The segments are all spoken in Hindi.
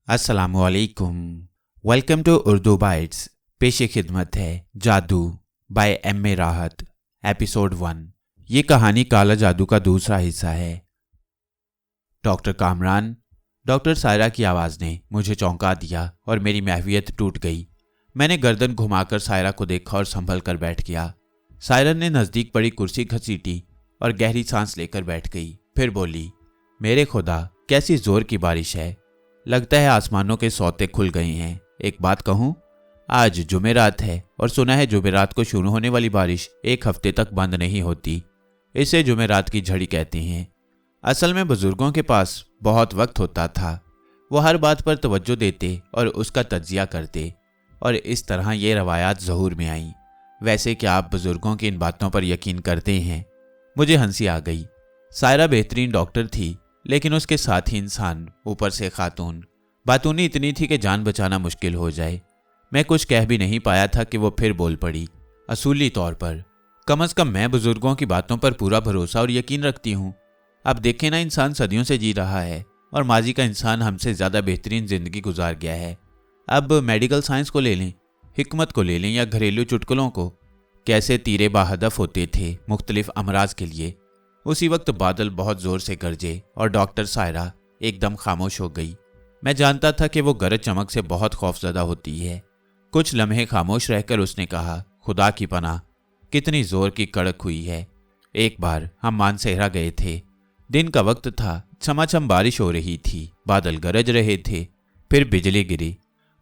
अस्सलामुअलैकुम। Welcome to Urdu Bytes. पेश खिदमत है जादू बाय एम.ए. राहत, एपिसोड 1। ये कहानी काला जादू का दूसरा हिस्सा है। डॉक्टर कामरान, डॉक्टर सायरा की आवाज़ ने मुझे चौंका दिया और मेरी महवियत टूट गई। मैंने गर्दन घुमाकर सायरा को देखा और संभल कर बैठ गया। सायरा ने नज़दीक पड़ी कुर्सी घसीटी और गहरी सांस लेकर बैठ गई। फिर बोली, मेरे खुदा, कैसी जोर की बारिश है। लगता है आसमानों के सौते खुल गए हैं। एक बात कहूँ, आज जुमेरात है और सुना है जुमेरात को शुरू होने वाली बारिश एक हफ्ते तक बंद नहीं होती। इसे जुमेरात की झड़ी कहते हैं। असल में बुजुर्गों के पास बहुत वक्त होता था। वो हर बात पर तवज्जो देते और उसका तज्जिया करते, और इस तरह ये रवायात ज़हूर में आईं। वैसे क्या आप बुजुर्गों की इन बातों पर यकीन करते हैं? मुझे हंसी आ गई। सायरा बेहतरीन डॉक्टर थी, लेकिन उसके साथ ही इंसान, ऊपर से खातून। बातूनी इतनी थी कि जान बचाना मुश्किल हो जाए। मैं कुछ कह भी नहीं पाया था कि वो फिर बोल पड़ी। असूली तौर पर कम अज़ कम मैं बुजुर्गों की बातों पर पूरा भरोसा और यकीन रखती हूँ। अब देखें ना, इंसान सदियों से जी रहा है और माजी का इंसान हमसे ज़्यादा बेहतरीन ज़िंदगी गुजार गया है। अब मेडिकल साइंस को ले लें, हिकमत को ले लें या घरेलू चुटकुलों को, कैसे तीरे बाहदफ होते थे मुख्तलिफ अमराज के लिए। उसी वक्त बादल बहुत जोर से गरजे और डॉक्टर सायरा एकदम खामोश हो गई। मैं जानता था कि वो गरज चमक से बहुत खौफजदा होती है। कुछ लम्हे खामोश रहकर उसने कहा, खुदा की पनाह, कितनी जोर की कड़क हुई है। एक बार हम मानसेहरा गए थे। दिन का वक्त था, छमाछम बारिश हो रही थी, बादल गरज रहे थे, फिर बिजली गिरी।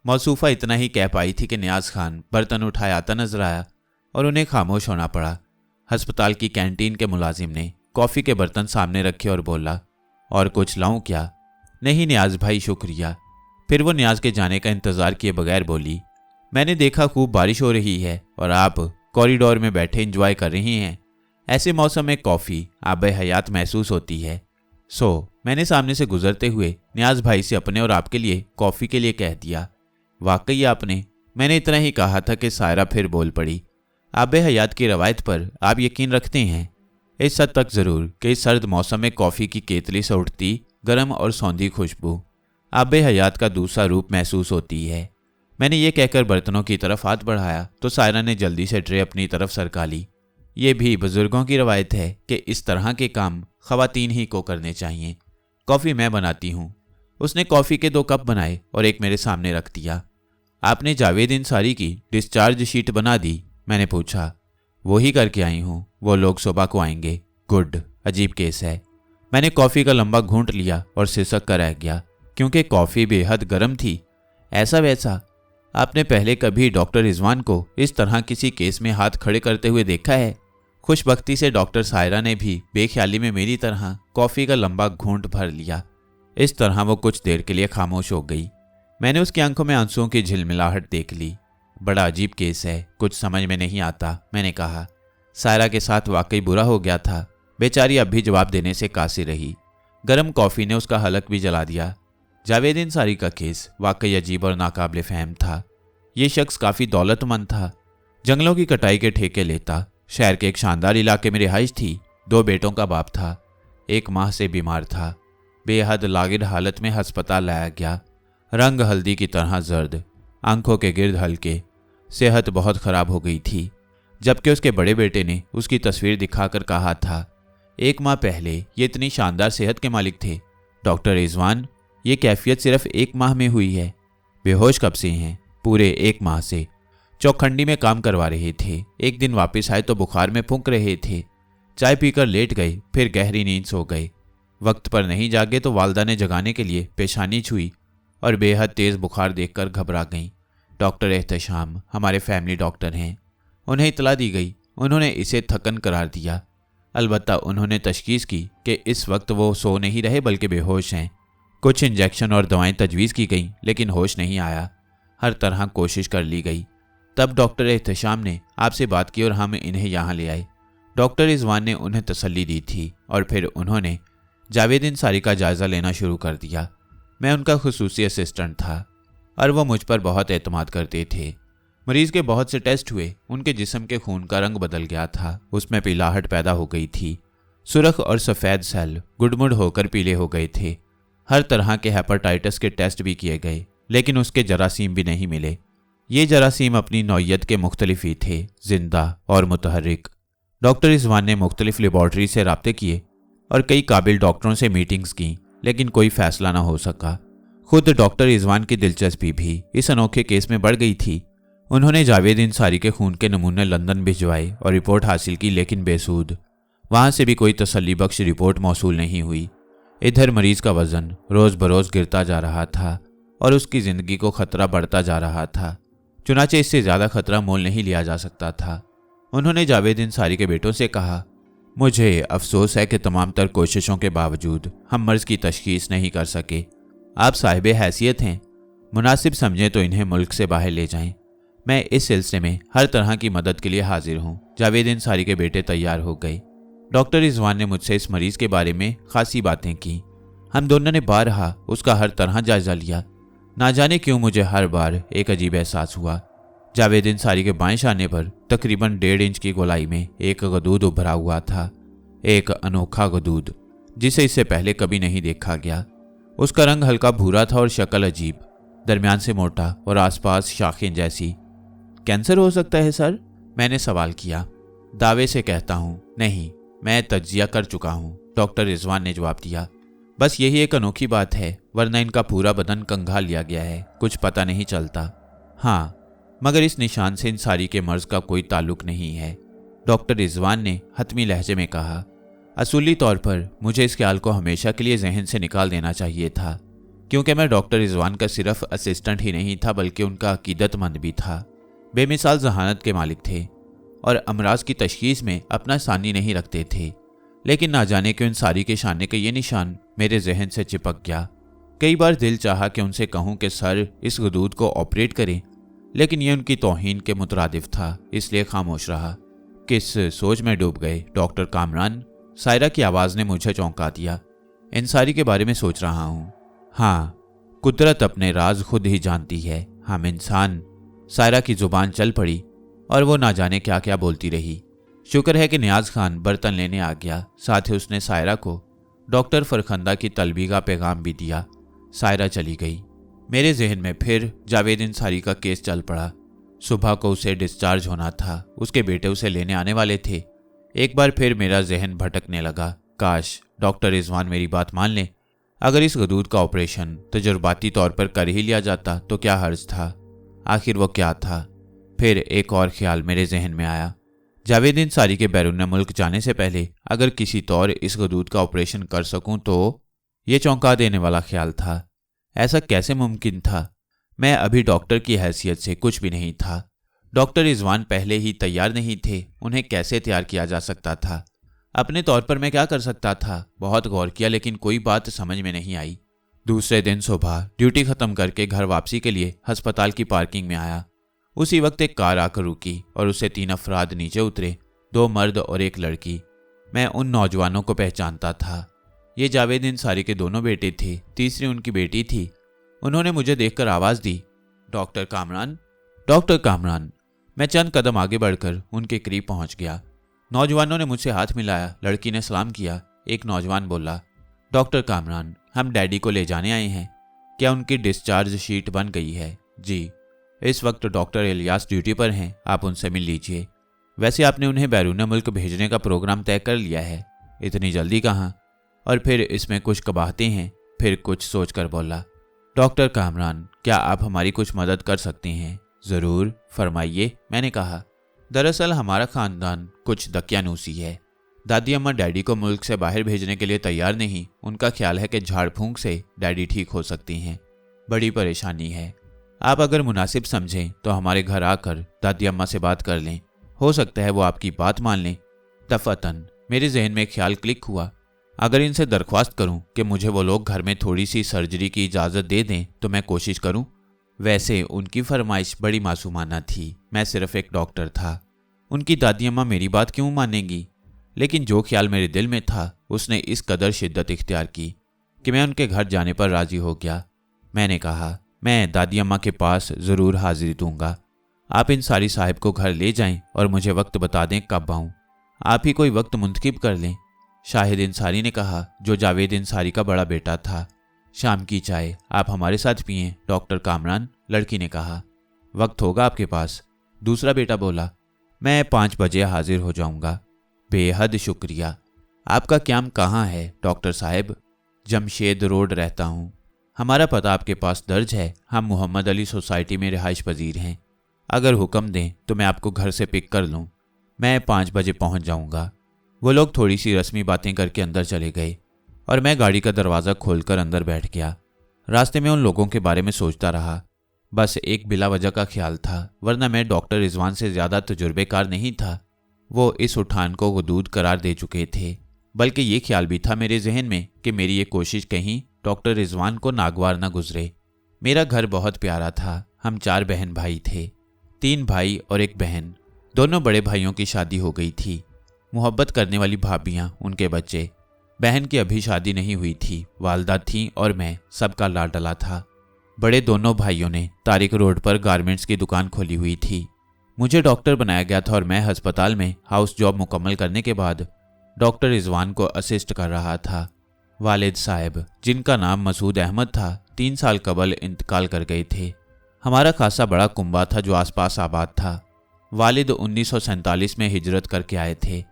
मौसूफा इतना ही कह पाई थी कि नियाज खान बर्तन उठाए आता नजर आया और उन्हें खामोश होना पड़ा। अस्पताल की कैंटीन के मुलाजिम ने कॉफ़ी के बर्तन सामने रखे और बोला, और कुछ लाऊं क्या? नहीं नियाज भाई, शुक्रिया। फिर वो नियाज के जाने का इंतज़ार किए बगैर बोली, मैंने देखा खूब बारिश हो रही है और आप कॉरिडोर में बैठे एंजॉय कर रही हैं। ऐसे मौसम में कॉफ़ी आबे हयात महसूस होती है। मैंने सामने से गुजरते हुए नियाज भाई से अपने और आपके लिए कॉफ़ी के लिए कह दिया। वाकई आपने? मैंने इतना ही कहा था कि सायरा फिर बोल पड़ी, आबे हयात की रवायत पर आप यकीन रखते हैं? इस हद तक ज़रूर कि इस सर्द मौसम में कॉफ़ी की केतली से उठती गर्म और सौंधी खुशबू आबे हयात का दूसरा रूप महसूस होती है। मैंने ये कहकर बर्तनों की तरफ हाथ बढ़ाया तो सायरा ने जल्दी से ट्रे अपनी तरफ सरका ली। ये भी बुजुर्गों की रवायत है कि इस तरह के काम ख़वातीन ही को करने चाहिए। कॉफ़ी मैं बनाती हूँ। उसने कॉफ़ी के 2 कप बनाए और एक मेरे सामने रख दिया। आपने जावेद इंसारी की डिस्चार्ज शीट बना दी? मैंने पूछा। वो ही करके आई हूँ, वो लोग सुबह को आएंगे। गुड, अजीब केस है। मैंने कॉफ़ी का लंबा घूंट लिया और सिसक कर रह गया, क्योंकि कॉफ़ी बेहद गर्म थी। ऐसा वैसा आपने पहले कभी डॉक्टर रिजवान को इस तरह किसी केस में हाथ खड़े करते हुए देखा है? खुशबख्ती से डॉक्टर सायरा ने भी बेख्याली में मेरी तरह कॉफ़ी का लंबा घूंट भर लिया। इस तरह वो कुछ देर के लिए खामोश हो गई। मैंने उसकी आंखों में आंसुओं की झिलमिलाहट देख ली। बड़ा अजीब केस है, कुछ समझ में नहीं आता, मैंने कहा। सायरा के साथ वाकई बुरा हो गया था। बेचारी अब भी जवाब देने से कासी रही। गर्म कॉफ़ी ने उसका हलक भी जला दिया। जावेद इंसारी का केस वाकई अजीब और नाकाबिल फ़हम था। ये शख्स काफ़ी दौलतमंद था, जंगलों की कटाई के ठेके लेता, शहर के एक शानदार इलाके में रिहाइश थी, 2 बेटों का बाप था, 1 माह से बीमार था। बेहद लागिर हालत में अस्पताल लाया गया। रंग हल्दी की तरह जर्द, आंखों के गिर्द हल्के, सेहत बहुत ख़राब हो गई थी। जबकि उसके बड़े बेटे ने उसकी तस्वीर दिखाकर कहा था, 1 माह पहले ये इतनी शानदार सेहत के मालिक थे। डॉक्टर रिजवान, ये कैफियत सिर्फ 1 माह में हुई है। बेहोश कब से हैं? पूरे 1 माह से। चौखंडी में काम करवा रहे थे। एक दिन वापस आए तो बुखार में फूंक रहे थे। चाय पीकर लेट गए, फिर गहरी नींद सो गए। वक्त पर नहीं जागे तो वालदा ने जगाने के लिए पेशानी छुई और बेहद तेज़ बुखार देखकर घबरा गईं। डॉक्टर एहतशाम हमारे फैमिली डॉक्टर हैं। उन्हें इतला दी गई। उन्होंने इसे थकन करार दिया। अलबत्ता उन्होंने तशखीस की कि इस वक्त वो सो नहीं रहे बल्कि बेहोश हैं। कुछ इंजेक्शन और दवाएं तजवीज़ की गईं, लेकिन होश नहीं आया। हर तरह कोशिश कर ली गई। तब डॉक्टर एहतशाम ने आपसे बात की और हम इन्हें यहाँ ले आए। डॉक्टर रिजवान ने उन्हें तसल्ली दी थी और फिर उन्होंने जावेद इंसारी का जायज़ा लेना शुरू कर दिया। मैं उनका खुसूसी असिस्टेंट था और वो मुझ पर बहुत एतमाद करते थे। मरीज़ के बहुत से टेस्ट हुए। उनके जिस्म के खून का रंग बदल गया था। उसमें पीलाहट पैदा हो गई थी। सुर्ख और सफ़ेद सेल गुडमुड होकर पीले हो गए थे। हर तरह के हेपेटाइटिस के टेस्ट भी किए गए, लेकिन उसके जरासीम भी नहीं मिले। ये जरासीम अपनी नौइयत के मुख्तलिफ ही थे, जिंदा और मुतहर्रिक। डॉक्टर रिजवान ने मुख्तलिफ लेबॉर्ट्री से राब्ते किए और कई काबिल डॉक्टरों से मीटिंग्स की, लेकिन कोई फैसला न हो सका। खुद डॉक्टर रिजवान की दिलचस्पी भी इस अनोखे केस में बढ़ गई थी। उन्होंने जावेद इंसारी के खून के नमूने लंदन भिजवाए और रिपोर्ट हासिल की, लेकिन बेसूद। वहां से भी कोई तसल्ली बख्श रिपोर्ट मौसूल नहीं हुई। इधर मरीज का वजन रोज बरोज गिरता जा रहा था और उसकी जिंदगी को खतरा बढ़ता जा रहा था। चुनाचे इससे ज्यादा खतरा मोल नहीं लिया जा सकता था। उन्होंने जावेद इंसारी के बेटों से कहा, मुझे अफसोस है कि तमाम तर कोशिशों के बावजूद हम मर्ज की तशखीस नहीं कर सके। आप साहिब हैसियत हैं, मुनासिब समझें तो इन्हें मुल्क से बाहर ले जाएं। मैं इस सिलसिले में हर तरह की मदद के लिए हाजिर हूँ। जावेद इंसारी के बेटे तैयार हो गए। डॉक्टर रिजवान ने मुझसे इस मरीज के बारे में खासी बातें की। हम दोनों ने बारहा उसका हर तरह जायजा लिया। ना जाने क्यों मुझे हर बार एक अजीब एहसास हुआ। जावेद इंसारी के बाएं शाने पर तकरीबन 1.5 इंच की गोलाई में एक गदूद उभरा हुआ था, एक अनोखा गदूद जिसे इससे पहले कभी नहीं देखा गया। उसका रंग हल्का भूरा था और शक्ल अजीब, दरमियान से मोटा और आसपास शाखें जैसी। कैंसर हो सकता है सर? मैंने सवाल किया। दावे से कहता हूँ नहीं, मैं तज्जिया कर चुका हूँ, डॉक्टर रिजवान ने जवाब दिया। बस यही एक अनोखी बात है, वरना इनका पूरा बदन कंघा लिया गया है, कुछ पता नहीं चलता। हाँ, मगर इस निशान से इंसारी के मर्ज का कोई ताल्लुक नहीं है, डॉक्टर रिजवान ने हतमी लहजे में कहा। असूली तौर पर मुझे इस ख्याल को हमेशा के लिए जहन से निकाल देना चाहिए था, क्योंकि मैं डॉक्टर रिजवान का सिर्फ असिस्टेंट ही नहीं था बल्कि उनका अकीदतमंद भी था। बेमिसाल जहानत के मालिक थे और अमराज की तशखीस में अपना सानी नहीं रखते थे। लेकिन ना जाने क्यों इंसारी के शाने का ये निशान मेरे जहन से चिपक गया। कई बार दिल चाहा कि उनसे कहूं कि सर इस गदूद को ऑपरेट करें, लेकिन यह उनकी तौहीन के मुतरादिफ था, इसलिए खामोश रहा। किस सोच में डूब गए डॉक्टर कामरान? सायरा की आवाज़ ने मुझे चौंका दिया। इंसारी के बारे में सोच रहा हूँ। हाँ, कुदरत अपने राज खुद ही जानती है, हम इंसान। सायरा की जुबान चल पड़ी और वो ना जाने क्या क्या बोलती रही। शुक्र है कि नियाज खान बर्तन लेने आ गया। साथ ही उसने सायरा को डॉक्टर फरखंदा की तलबी का पैगाम भी दिया। सायरा चली गई। मेरे जहन में फिर जावेद इंसारी का केस चल पड़ा। सुबह को उसे डिस्चार्ज होना था, उसके बेटे उसे लेने आने वाले थे। एक बार फिर मेरा जहन भटकने लगा। काश डॉक्टर रिजवान मेरी बात मान ले। अगर इस गदूद का ऑपरेशन तजुर्बाती तौर पर कर ही लिया जाता तो क्या हर्ज था? आखिर वो क्या था? फिर एक और ख्याल मेरे जहन में आया। जावेद इंसारी के बैरून मुल्क जाने से पहले अगर किसी तौर इस गदूद का ऑपरेशन कर सकूं तो? ये चौंका देने वाला ख्याल था। ऐसा कैसे मुमकिन था? मैं अभी डॉक्टर की हैसियत से कुछ भी नहीं था। डॉक्टर रिजवान पहले ही तैयार नहीं थे, उन्हें कैसे तैयार किया जा सकता था? अपने तौर पर मैं क्या कर सकता था? बहुत गौर किया, लेकिन कोई बात समझ में नहीं आई। दूसरे दिन सुबह ड्यूटी खत्म करके घर वापसी के लिए अस्पताल की पार्किंग में आया। उसी वक्त एक कार आकर रुकी और उससे 3 अफराद नीचे उतरे, 2 मर्द और एक लड़की। मैं उन नौजवानों को पहचानता था। ये जावेद इंसारी के दोनों बेटे थे, तीसरी उनकी बेटी थी। उन्होंने मुझे देखकर आवाज़ दी, डॉक्टर कामरान, डॉक्टर कामरान। मैं चंद कदम आगे बढ़कर उनके करीब पहुंच गया। नौजवानों ने मुझसे हाथ मिलाया, लड़की ने सलाम किया। एक नौजवान बोला, डॉक्टर कामरान, हम डैडी को ले जाने आए हैं। क्या उनकी डिस्चार्ज शीट बन गई है? जी। इस वक्त डॉक्टर इलियास ड्यूटी पर हैं, आप उनसे मिल लीजिए। वैसे आपने उन्हें बैरून मुल्क भेजने का प्रोग्राम तय कर लिया है, इतनी जल्दी कहाँ? और फिर इसमें कुछ कबाहतें हैं। फिर कुछ सोचकर बोला, डॉक्टर कामरान, क्या आप हमारी कुछ मदद कर सकते हैं? ज़रूर, फरमाइए, मैंने कहा। दरअसल हमारा ख़ानदान कुछ दकियानूसी है। दादी अम्मा डैडी को मुल्क से बाहर भेजने के लिए तैयार नहीं। उनका ख्याल है कि झाड़ फूंक से डैडी ठीक हो सकती हैं। बड़ी परेशानी है। आप अगर मुनासिब समझें तो हमारे घर आकर दादी अम्मा से बात कर लें, हो सकता है वो आपकी बात मान लें। दफातन मेरे जहन में ख्याल क्लिक हुआ, अगर इनसे दरख्वास्त करूं कि मुझे वो लोग घर में थोड़ी सी सर्जरी की इजाज़त दे दें तो मैं कोशिश करूं। वैसे उनकी फरमाइश बड़ी मासूमाना थी, मैं सिर्फ एक डॉक्टर था। उनकी दादी अम्मा मेरी बात क्यों मानेंगी? लेकिन जो ख्याल मेरे दिल में था उसने इस कदर शिद्दत इख्तियार की कि मैं उनके घर जाने पर राजी हो गया। मैंने कहा, मैं दादी अम्मा के पास ज़रूर हाजिरी दूंगा। आप इंसारी साहिब को घर ले जाएं और मुझे वक्त बता दें कब आऊँ। आप ही कोई वक्त मुंतखब कर लें। शाहिद इंसारी ने कहा, जो जावेद इंसारी का बड़ा बेटा था। शाम की चाय आप हमारे साथ पिएं डॉक्टर कामरान, लड़की ने कहा। वक्त होगा आपके पास? दूसरा बेटा बोला। मैं 5 बजे हाजिर हो जाऊंगा। बेहद शुक्रिया। आपका क्याम कहाँ है डॉक्टर साहब? जमशेद रोड रहता हूँ। हमारा पता आपके पास दर्ज है। हम मोहम्मद अली सोसाइटी में रिहाइश पजीर हैं। अगर हुक्म दें तो मैं आपको घर से पिक कर लूँ। मैं 5 बजे पहुँच जाऊँगा। वो लोग थोड़ी सी रस्मी बातें करके अंदर चले गए और मैं गाड़ी का दरवाज़ा खोलकर अंदर बैठ गया। रास्ते में उन लोगों के बारे में सोचता रहा। बस एक बिला वजह का ख्याल था, वरना मैं डॉक्टर रिजवान से ज़्यादा तजुर्बेकार नहीं था। वो इस उठान को गदूद करार दे चुके थे, बल्कि ये ख्याल भी था मेरे जहन में कि मेरी ये कोशिश कहीं डॉक्टर रिजवान को नागवार न गुजरे। मेरा घर बहुत प्यारा था। हम 4 बहन भाई थे, 3 भाई और 1 बहन। दोनों बड़े भाइयों की शादी हो गई थी। मोहब्बत करने वाली भाभियाँ, उनके बच्चे। बहन की अभी शादी नहीं हुई थी, वालदा थीं और मैं सबका लाडला था। बड़े दोनों भाइयों ने तारिक रोड पर गारमेंट्स की दुकान खोली हुई थी। मुझे डॉक्टर बनाया गया था और मैं अस्पताल में हाउस जॉब मुकम्मल करने के बाद डॉक्टर रिजवान को असिस्ट कर रहा था। वालिद साहब, जिनका नाम मसूद अहमद था, 3 साल कबल इंतकाल कर गए थे। हमारा खासा बड़ा कुंबा था जो आसपास आबाद था। वालिद 1947 में हिजरत करके आए थे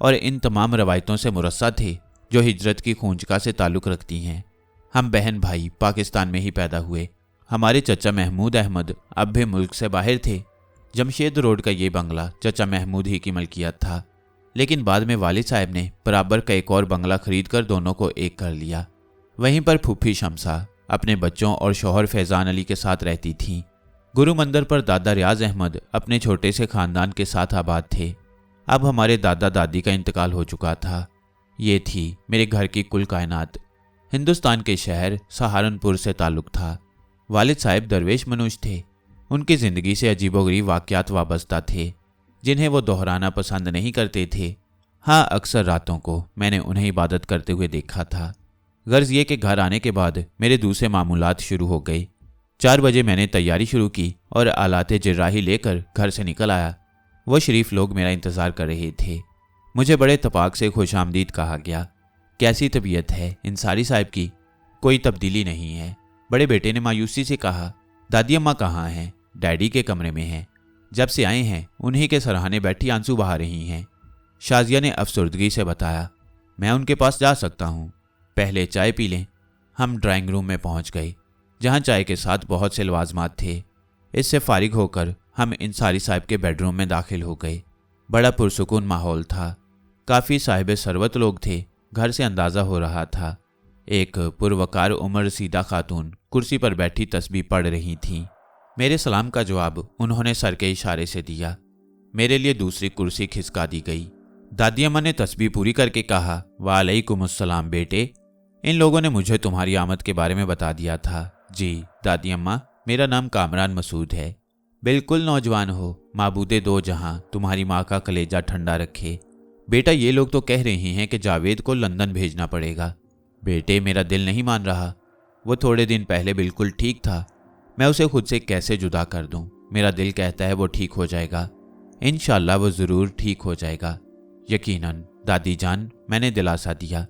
और इन तमाम रवायतों से मुरस्सा थे जो हिजरत की खूंजका से ताल्लुक़ रखती हैं। हम बहन भाई पाकिस्तान में ही पैदा हुए। हमारे चचा महमूद अहमद अब भी मुल्क से बाहर थे। जमशेद रोड का ये बंगला चचा महमूद ही की मलकियत था, लेकिन बाद में वालिद साहब ने बराबर का एक और बंगला खरीद कर दोनों को एक कर लिया। वहीं पर फूफी शमसा अपने बच्चों और शौहर फैज़ान अली के साथ रहती थीं। गुरु मंदिर पर दादा रियाज अहमद अपने छोटे से ख़ानदान के साथ आबाद थे। अब हमारे दादा दादी का इंतकाल हो चुका था। ये थी मेरे घर की कुल कायनात। हिंदुस्तान के शहर सहारनपुर से ताल्लुक़ था। वालिद साहब दरवेश मनुष्य थे। उनकी ज़िंदगी से अजीबोगरीब वाक़यात वाबस्ता थे, जिन्हें वो दोहराना पसंद नहीं करते थे। हाँ, अक्सर रातों को मैंने उन्हें इबादत करते हुए देखा था। गर्ज ये कि घर आने के बाद मेरे दूसरे मामूलात शुरू हो गए। 4 बजे मैंने तैयारी शुरू की और आलाते जर्राही लेकर घर से निकल आया। वो शरीफ लोग मेरा इंतज़ार कर रहे थे। मुझे बड़े तपाक से खुशामदीद कहा गया। कैसी तबीयत है इंसारी साहब की? कोई तब्दीली नहीं है। बड़े बेटे ने मायूसी से कहा। दादी अम्मा कहाँ हैं? डैडी के कमरे में हैं। जब से आए हैं उन्हीं के सराहने बैठी आंसू बहा रही हैं। शाजिया ने अफसरदगी से बताया। मैं उनके पास जा सकता हूँ, पहले चाय पी लें। हम ड्राइंग रूम में पहुँच गए, जहाँ चाय के साथ बहुत से लवाजमात थे। इससे फारिग होकर हम इंसारी साहब के बेडरूम में दाखिल हो गए। बड़ा पुरसुकून माहौल था। काफ़ी साहिब सरवत लोग थे। घर से अंदाज़ा हो रहा था। एक पुरवकार उम्र रसीदा खातून कुर्सी पर बैठी तस्बीह पढ़ रही थीं। मेरे सलाम का जवाब उन्होंने सर के इशारे से दिया। मेरे लिए दूसरी कुर्सी खिसका दी गई। दादी अम्मा ने तस्बीह पूरी करके कहा, वालेकुमुस्सलाम बेटे, इन लोगों ने मुझे तुम्हारी आमद के बारे में बता दिया था। जी दादी अम्मा, मेरा नाम कामरान मसूद है। बिल्कुल नौजवान हो, माबूदे दो जहां तुम्हारी माँ का कलेजा ठंडा रखे। बेटा, ये लोग तो कह रहे हैं कि जावेद को लंदन भेजना पड़ेगा। बेटे, मेरा दिल नहीं मान रहा। वो थोड़े दिन पहले बिल्कुल ठीक था। मैं उसे खुद से कैसे जुदा कर दूं? मेरा दिल कहता है वो ठीक हो जाएगा। इंशाअल्लाह वो ज़रूर ठीक हो जाएगा। यकीनन दादी जान, मैंने दिलासा दिया।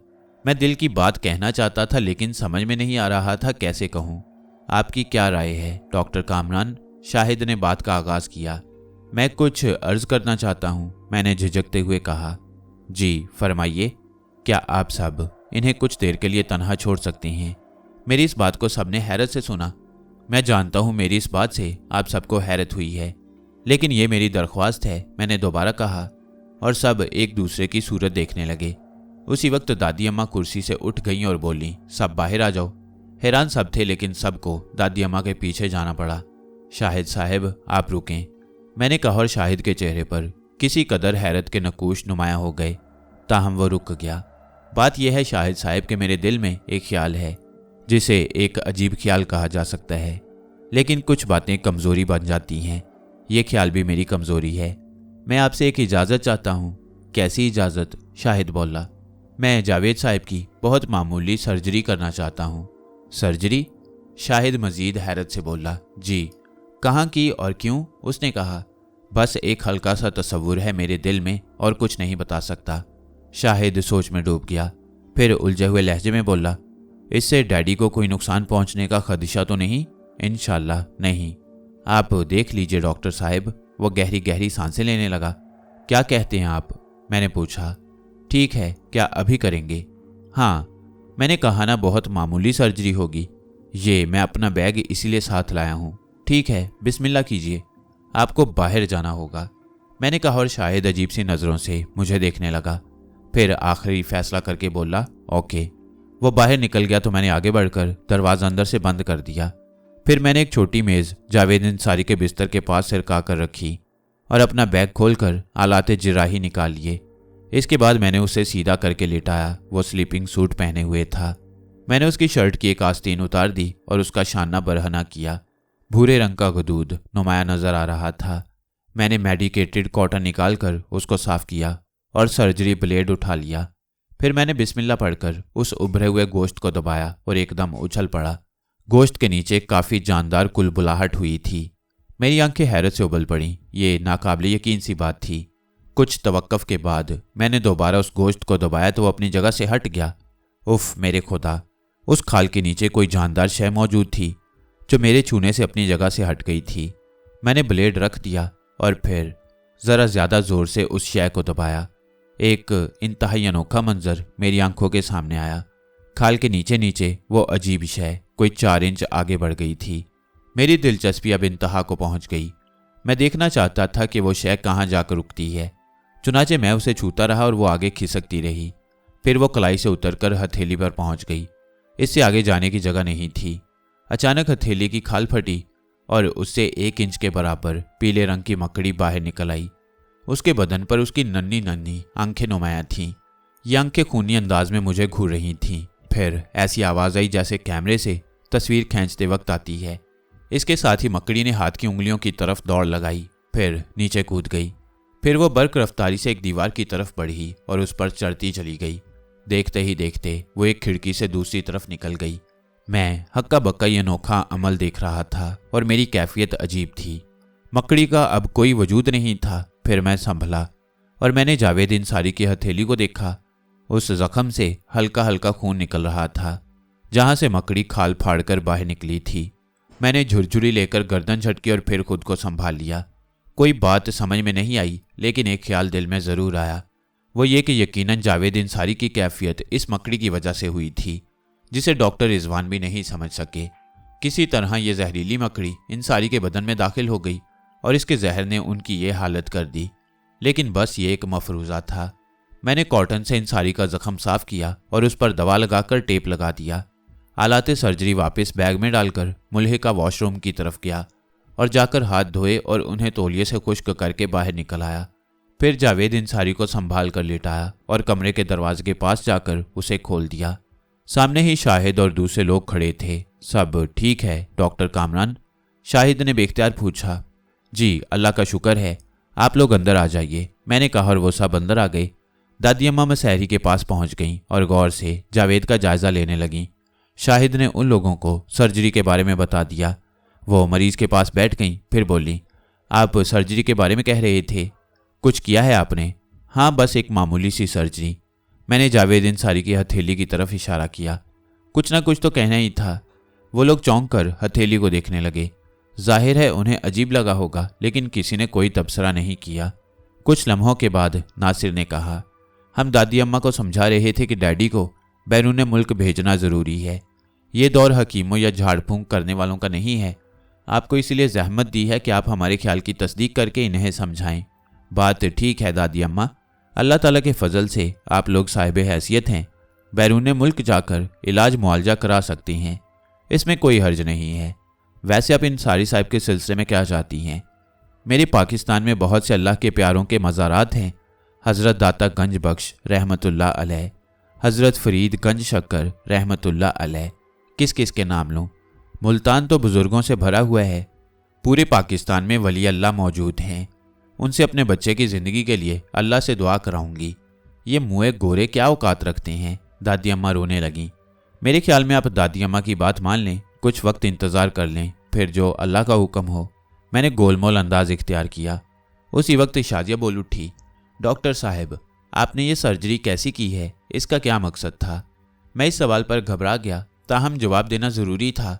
मैं दिल की बात कहना चाहता था, लेकिन समझ में नहीं आ रहा था कैसे कहूँ। आपकी क्या राय है डॉक्टर कामरान? शाहिद ने बात का आगाज़ किया। मैं कुछ अर्ज़ करना चाहता हूँ, मैंने झिझकते हुए कहा। जी फरमाइए। क्या आप सब इन्हें कुछ देर के लिए तन्हा छोड़ सकते हैं? मेरी इस बात को सबने हैरत से सुना। मैं जानता हूँ मेरी इस बात से आप सबको हैरत हुई है, लेकिन ये मेरी दरख्वास्त है, मैंने दोबारा कहा, और सब एक दूसरे की सूरत देखने लगे। उसी वक्त दादी अम्मा कुर्सी से उठ गईं और बोलीं, सब बाहर आ जाओ। हैरान सब थे, लेकिन सबको दादी अम्मा के पीछे जाना पड़ा। शाहिद साहब आप रुकें, मैंने कहा, और शाहिद के चेहरे पर किसी कदर हैरत के नकूश नुमाया हो गए। ताहम वो रुक गया। बात यह है शाहिद साहब के मेरे दिल में एक ख्याल है, जिसे एक अजीब ख्याल कहा जा सकता है, लेकिन कुछ बातें कमज़ोरी बन जाती हैं। ये ख्याल भी मेरी कमज़ोरी है। मैं आपसे एक इजाज़त चाहता हूँ। कैसी इजाज़त? शाहिद बोला। मैं जावेद साहब की बहुत मामूली सर्जरी करना चाहता हूँ। सर्जरी? शाहिद मज़ीद हैरत से बोला। जी। कहाँ की और क्यों? उसने कहा। बस एक हल्का सा तस्वुर है मेरे दिल में और कुछ नहीं बता सकता। शाहिद सोच में डूब गया, फिर उलझे हुए लहजे में बोला, इससे डैडी को कोई नुकसान पहुंचने का खदशा तो नहीं? इंशाल्लाह नहीं। आप देख लीजिए डॉक्टर साहब। वो गहरी गहरी सांसें लेने लगा। क्या कहते हैं आप? मैंने पूछा। ठीक है, क्या अभी करेंगे? हाँ, मैंने कहा ना, बहुत मामूली सर्जरी होगी। ये मैं अपना बैग इसीलिए साथ लाया हूँ। ठीक है, बिस्मिल्लाह कीजिए। आपको बाहर जाना होगा, मैंने कहा और शायद अजीब सी नज़रों से मुझे देखने लगा। फिर आखिरी फैसला करके बोला, ओके। वो बाहर निकल गया तो मैंने आगे बढ़कर दरवाज़ा अंदर से बंद कर दिया। फिर मैंने एक छोटी मेज़ जावेद अंसारी के बिस्तर के पास सिरका कर रखी और अपना बैग खोलकर आलाते जिराही निकाल लिए। इसके बाद मैंने उसे सीधा करके लेटाया। वो स्लीपिंग सूट पहने हुए था। मैंने उसकी शर्ट की एक आस्तीन उतार दी और उसका शाना बरहना किया। भूरे रंग का गदूद नुमाया नजर आ रहा था। मैंने मेडिकेटेड कॉटन निकालकर उसको साफ किया और सर्जरी ब्लेड उठा लिया। फिर मैंने बिस्मिल्लाह पढ़कर उस उभरे हुए गोश्त को दबाया और एकदम उछल पड़ा। गोश्त के नीचे काफ़ी जानदार कुलबुलाहट हुई थी। मेरी आंखें हैरत से उबल पड़ीं। ये नाकाबिले यकीन सी बात थी। कुछ तवक्कुफ के बाद मैंने दोबारा उस गोश्त को दबाया तो वो अपनी जगह से हट गया। उफ मेरे खुदा, उस खाल के नीचे कोई जानदार शय मौजूद थी जो मेरे छूने से अपनी जगह से हट गई थी। मैंने ब्लेड रख दिया और फिर ज़रा ज़्यादा ज़ोर से उस शय को दबाया। एक इंतहाई अनोखा मंजर मेरी आंखों के सामने आया। खाल के नीचे नीचे वो अजीब शय कोई 4 इंच आगे बढ़ गई थी। मेरी दिलचस्पी अब इंतहा को पहुंच गई। मैं देखना चाहता था कि वो शय कहाँ जाकर रुकती है। चुनाचे मैं उसे छूता रहा और वो आगे खिसकती रही। फिर वो कलाई से उतरकर हथेली पर पहुंच गई। इससे आगे जाने की जगह नहीं थी। अचानक हथेली की खाल फटी और उससे 1 इंच के बराबर पीले रंग की मकड़ी बाहर निकल आई। उसके बदन पर उसकी नन्ही नन्ही आंखें नुमाया थीं। ये आंखें खूनी अंदाज में मुझे घूर रही थीं। फिर ऐसी आवाज़ आई जैसे कैमरे से तस्वीर खींचते वक्त आती है। इसके साथ ही मकड़ी ने हाथ की उंगलियों की तरफ दौड़ लगाई, फिर नीचे कूद गई। फिर वो बर्क रफ्तारी से एक दीवार की तरफ बढ़ी और उस पर चढ़ती चली गई। देखते ही देखते वो एक खिड़की से दूसरी तरफ निकल गई। मैं हक्का बक्का ये अनोखा अमल देख रहा था और मेरी कैफियत अजीब थी। मकड़ी का अब कोई वजूद नहीं था। फिर मैं संभला और मैंने जावेद अंसारी की हथेली को देखा। उस जख्म से हल्का हल्का खून निकल रहा था जहां से मकड़ी खाल फाड़कर बाहर निकली थी। मैंने झुरझुरी लेकर गर्दन झटकी और फिर खुद को संभाल लिया। कोई बात समझ में नहीं आई, लेकिन एक ख्याल दिल में ज़रूर आया। वो ये कि यकीनन जावेद अंसारी की कैफियत इस मकड़ी की वजह से हुई थी, जिसे डॉक्टर रिजवान भी नहीं समझ सके। किसी तरह ये जहरीली मकड़ी अंसारी के बदन में दाखिल हो गई और इसके जहर ने उनकी ये हालत कर दी। लेकिन बस ये एक मफरूज़ा था। मैंने कॉटन से अंसारी का जख्म साफ किया और उस पर दवा लगाकर टेप लगा दिया। आलाते सर्जरी वापस बैग में डालकर मुल्हिका वॉशरूम की तरफ गया और जाकर हाथ धोए और उन्हें तौलिए से खुश्क करके बाहर निकल आया। फिर जावेद अंसारी को संभाल कर लेटाया और कमरे के दरवाजे के पास जाकर उसे खोल दिया। सामने ही शाहिद और दूसरे लोग खड़े थे। सब ठीक है डॉक्टर कामरान? शाहिद ने बेख्तियार पूछा। जी अल्लाह का शुक्र है, आप लोग अंदर आ जाइए, मैंने कहा और वो सब अंदर आ गए। दादी अम्मा मसहरी के पास पहुंच गईं और गौर से जावेद का जायजा लेने लगीं। शाहिद ने उन लोगों को सर्जरी के बारे में बता दिया। वो मरीज के पास बैठ गईं, फिर बोली, आप सर्जरी के बारे में कह रहे थे, कुछ किया है आपने? हाँ बस एक मामूली सी सर्जरी। मैंने जावेद अंसारी की हथेली की तरफ इशारा किया। कुछ ना कुछ तो कहना ही था। वो लोग चौंक कर हथेली को देखने लगे। जाहिर है उन्हें अजीब लगा होगा, लेकिन किसी ने कोई तबसरा नहीं किया। कुछ लम्हों के बाद नासिर ने कहा, हम दादी अम्मा को समझा रहे थे कि डैडी को बैरून मुल्क भेजना ज़रूरी है। ये दौर हकीमों या झाड़ फूंक करने वालों का नहीं है। आपको इसलिए जहमत दी है कि आप हमारे ख्याल की तस्दीक करके इन्हें समझाएं। बात ठीक है दादी अम्मा, अल्लाह ताला के फजल से आप लोग साहिब हैसियत हैं, बैरून मुल्क जाकर इलाज मुआलजा करा सकती हैं, इसमें कोई हर्ज नहीं है। वैसे आप अंसारी साहब के सिलसिले में क्या चाहती हैं? मेरे पाकिस्तान में बहुत से अल्लाह के प्यारों के मज़ारात हैं। हज़रत दाता गंज बख्श रहमतुल्लाह अलैह, हज़रत फरीद गंज शक्कर रहमतुल्लाह अलैह, किस किस के नाम लूँ? मुल्तान तो बुज़ुर्गों से भरा हुआ है। पूरे पाकिस्तान में वली अल्लाह मौजूद हैं। उनसे अपने बच्चे की ज़िंदगी के लिए अल्लाह से दुआ कराऊंगी। ये मुँह गोरे क्या औकात रखते हैं? दादी अम्मा रोने लगीं। मेरे ख्याल में आप दादी अम्मा की बात मान लें, कुछ वक्त इंतज़ार कर लें, फिर जो अल्लाह का हुक्म हो। मैंने गोलमोल अंदाज इख्तियार किया। उसी वक्त शाजिया बोल उठी, डॉक्टर साहब आपने ये सर्जरी कैसी की है? इसका क्या मकसद था? मैं इस सवाल पर घबरा गया। ताहम जवाब देना ज़रूरी था।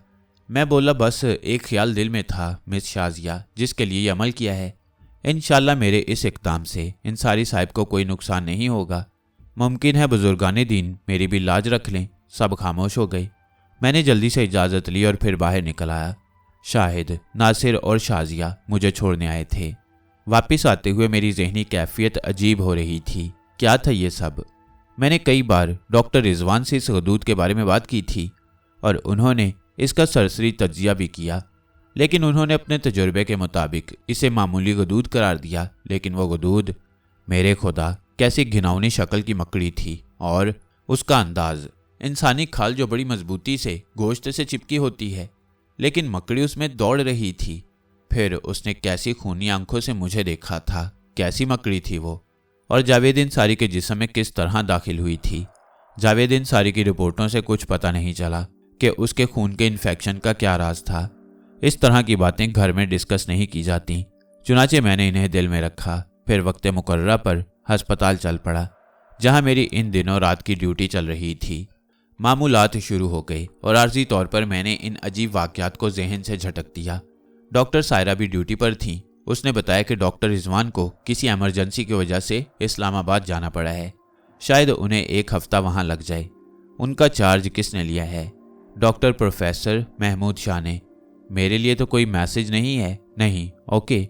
मैं बोला, बस एक ख्याल दिल में था मिस शाजिया, जिसके लिए ये अमल किया है। इंशाल्लाह मेरे इस इक़दाम से इंसारी साहिब को कोई नुकसान नहीं होगा। मुमकिन है बुजुर्गाने दीन मेरी भी लाज रख लें। सब खामोश हो गए। मैंने जल्दी से इजाज़त ली और फिर बाहर निकल आया। शाहिद, नासिर और शाजिया मुझे छोड़ने आए थे। वापस आते हुए मेरी जहनी कैफियत अजीब हो रही थी। क्या था ये सब? मैंने कई बार डॉक्टर रिजवान से इस गदूद के बारे में बात की थी और उन्होंने इसका सरसरी तज्जिया भी किया, लेकिन उन्होंने अपने तजुर्बे के मुताबिक इसे मामूली गदूद करार दिया। लेकिन वो गदूद, मेरे खुदा, कैसी घिनौनी शक्ल की मकड़ी थी और उसका अंदाज। इंसानी खाल जो बड़ी मजबूती से गोश्त से चिपकी होती है, लेकिन मकड़ी उसमें दौड़ रही थी। फिर उसने कैसी खूनी आंखों से मुझे देखा था। कैसी मकड़ी थी वो, और जावेद इंसारी के जिस्म में किस तरह दाखिल हुई थी। जावेद इंसारी की रिपोर्टों से कुछ पता नहीं चला कि उसके खून के इन्फेक्शन का क्या राज था। इस तरह की बातें घर में डिस्कस नहीं की जाती, चुनाचे मैंने इन्हें दिल में रखा। फिर वक्त मुकर्ररा पर हस्पताल चल पड़ा, जहां मेरी इन दिनों रात की ड्यूटी चल रही थी। मामूलात शुरू हो गए और आर्जी तौर पर मैंने इन अजीब वाक़यात को जहन से झटक दिया। डॉक्टर सायरा भी ड्यूटी पर थी। उसने बताया कि डॉक्टर रिजवान को किसी इमरजेंसी की वजह से इस्लामाबाद जाना पड़ा है। शायद उन्हें एक हफ्ता वहां लग जाए। उनका चार्ज किसने लिया है? डॉक्टर प्रोफेसर महमूद शाह ने। मेरे लिए तो कोई मैसेज नहीं है। नहीं, ओके,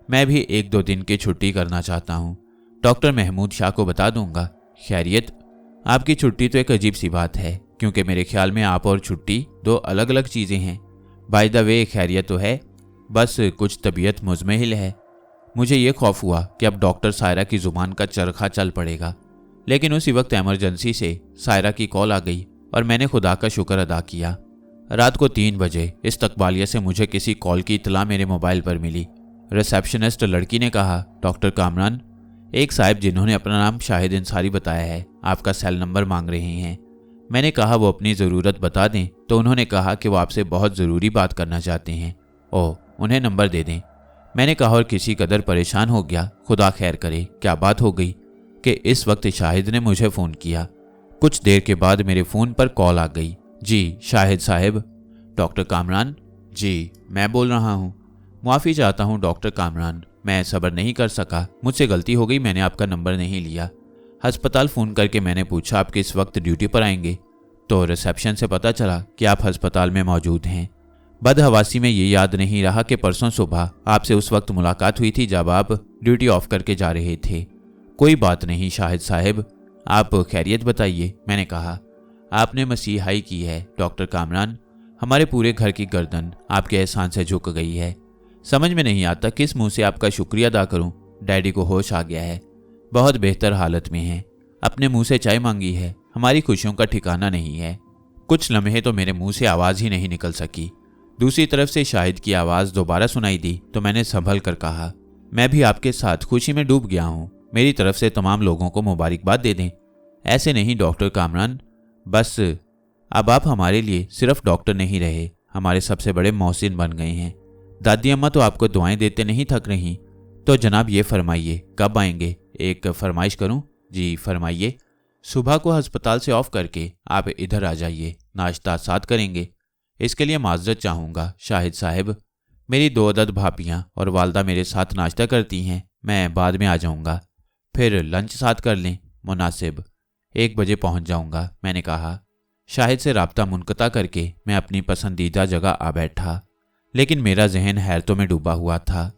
मैं भी 1-2 दिन की छुट्टी करना चाहता हूँ। डॉक्टर महमूद शाह को बता दूंगा। खैरियत? आपकी छुट्टी तो एक अजीब सी बात है, क्योंकि मेरे ख्याल में आप और छुट्टी 2 अलग अलग चीज़ें हैं। बाय द वे, खैरियत तो है, बस कुछ तबीयत मुजमहिल है। मुझे ये खौफ हुआ कि अब डॉक्टर सायरा की ज़ुबान का चरखा चल पड़ेगा, लेकिन उसी वक्त इमरजेंसी से सायरा की कॉल आ गई और मैंने खुदा का शुक्र अदा किया। रात को 3 बजे इस्तकबालिया से मुझे किसी कॉल की इतला मेरे मोबाइल पर मिली। रिसेप्शनिस्ट लड़की ने कहा, डॉक्टर कामरान, एक साहब जिन्होंने अपना नाम शाहिद इंसारी बताया है, आपका सेल नंबर मांग रहे हैं। मैंने कहा वो अपनी ज़रूरत बता दें, तो उन्होंने कहा कि वो आपसे बहुत ज़रूरी बात करना चाहते हैं। ओह, उन्हें नंबर दे दें। मैंने कहा और किसी कदर परेशान हो गया। खुदा खैर करे, क्या बात हो गई कि इस वक्त शाहिद ने मुझे फ़ोन किया। कुछ देर के बाद मेरे फ़ोन पर कॉल आ गई। जी शाहिद साहब। डॉक्टर कामरान? जी मैं बोल रहा हूँ। माफ़ी चाहता हूँ डॉक्टर कामरान, मैं सब्र नहीं कर सका, मुझसे गलती हो गई, मैंने आपका नंबर नहीं लिया। अस्पताल फ़ोन करके मैंने पूछा आप किस वक्त ड्यूटी पर आएंगे, तो रिसेप्शन से पता चला कि आप अस्पताल में मौजूद हैं। बदहवासी में ये याद नहीं रहा कि परसों सुबह आपसे उस वक्त मुलाकात हुई थी जब आप ड्यूटी ऑफ करके जा रहे थे। कोई बात नहीं शाहिद साहब, आप खैरियत बताइए। मैंने कहा, आपने मसीहाई की है डॉक्टर कामरान, हमारे पूरे घर की गर्दन आपके एहसान से झुक गई है। समझ में नहीं आता किस मुंह से आपका शुक्रिया अदा करूं। डैडी को होश आ गया है, बहुत बेहतर हालत में है, अपने मुंह से चाय मांगी है। हमारी खुशियों का ठिकाना नहीं है। कुछ लम्हे तो मेरे मुंह से आवाज़ ही नहीं निकल सकी। दूसरी तरफ से शाहिद की आवाज़ दोबारा सुनाई दी तो मैंने संभल कर कहा, मैं भी आपके साथ खुशी में डूब गया हूँ। मेरी तरफ से तमाम लोगों को मुबारकबाद दे दें। ऐसे नहीं डॉक्टर कामरान, बस अब आप हमारे लिए सिर्फ डॉक्टर नहीं रहे, हमारे सबसे बड़े मोहसिन बन गए हैं। दादी अम्मा तो आपको दुआएं देते नहीं थक रही। तो जनाब ये फरमाइए कब आएंगे? एक फरमाइश करूं? जी फरमाइए। सुबह को अस्पताल से ऑफ करके आप इधर आ जाइए, नाश्ता साथ करेंगे। इसके लिए माजरत चाहूँगा शाहिद साहब, मेरी 2 अदद भापियाँ और वालदा मेरे साथ नाश्ता करती हैं, मैं बाद में आ जाऊँगा। फिर लंच साथ कर लें। मुनासिब, 1 बजे पहुँच जाऊँगा। मैंने कहा। शाहिद से राब्ता मुनक़ता करके मैं अपनी पसंदीदा जगह आ बैठा, लेकिन मेरा जहन हैरतों में डूबा हुआ था।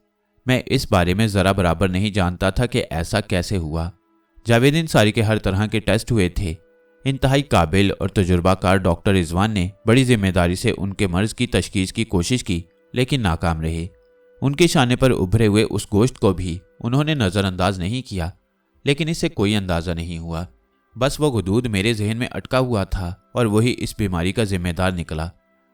मैं इस बारे में ज़रा बराबर नहीं जानता था कि ऐसा कैसे हुआ। जावेद इंसारी के हर तरह के टेस्ट हुए थे। इंतहाई काबिल और तजुर्बाकार डॉक्टर रिजवान ने बड़ी जिम्मेदारी से उनके मर्ज की तशखीस की कोशिश की, लेकिन नाकाम रहे। उनके शाने पर उभरे हुए उस गोश्त को भी उन्होंने नज़रअंदाज नहीं किया, लेकिन इससे कोई अंदाज़ा नहीं हुआ। बस वो गुदूद मेरे जहन में अटका हुआ था और वही इस बीमारी का जिम्मेदार निकला।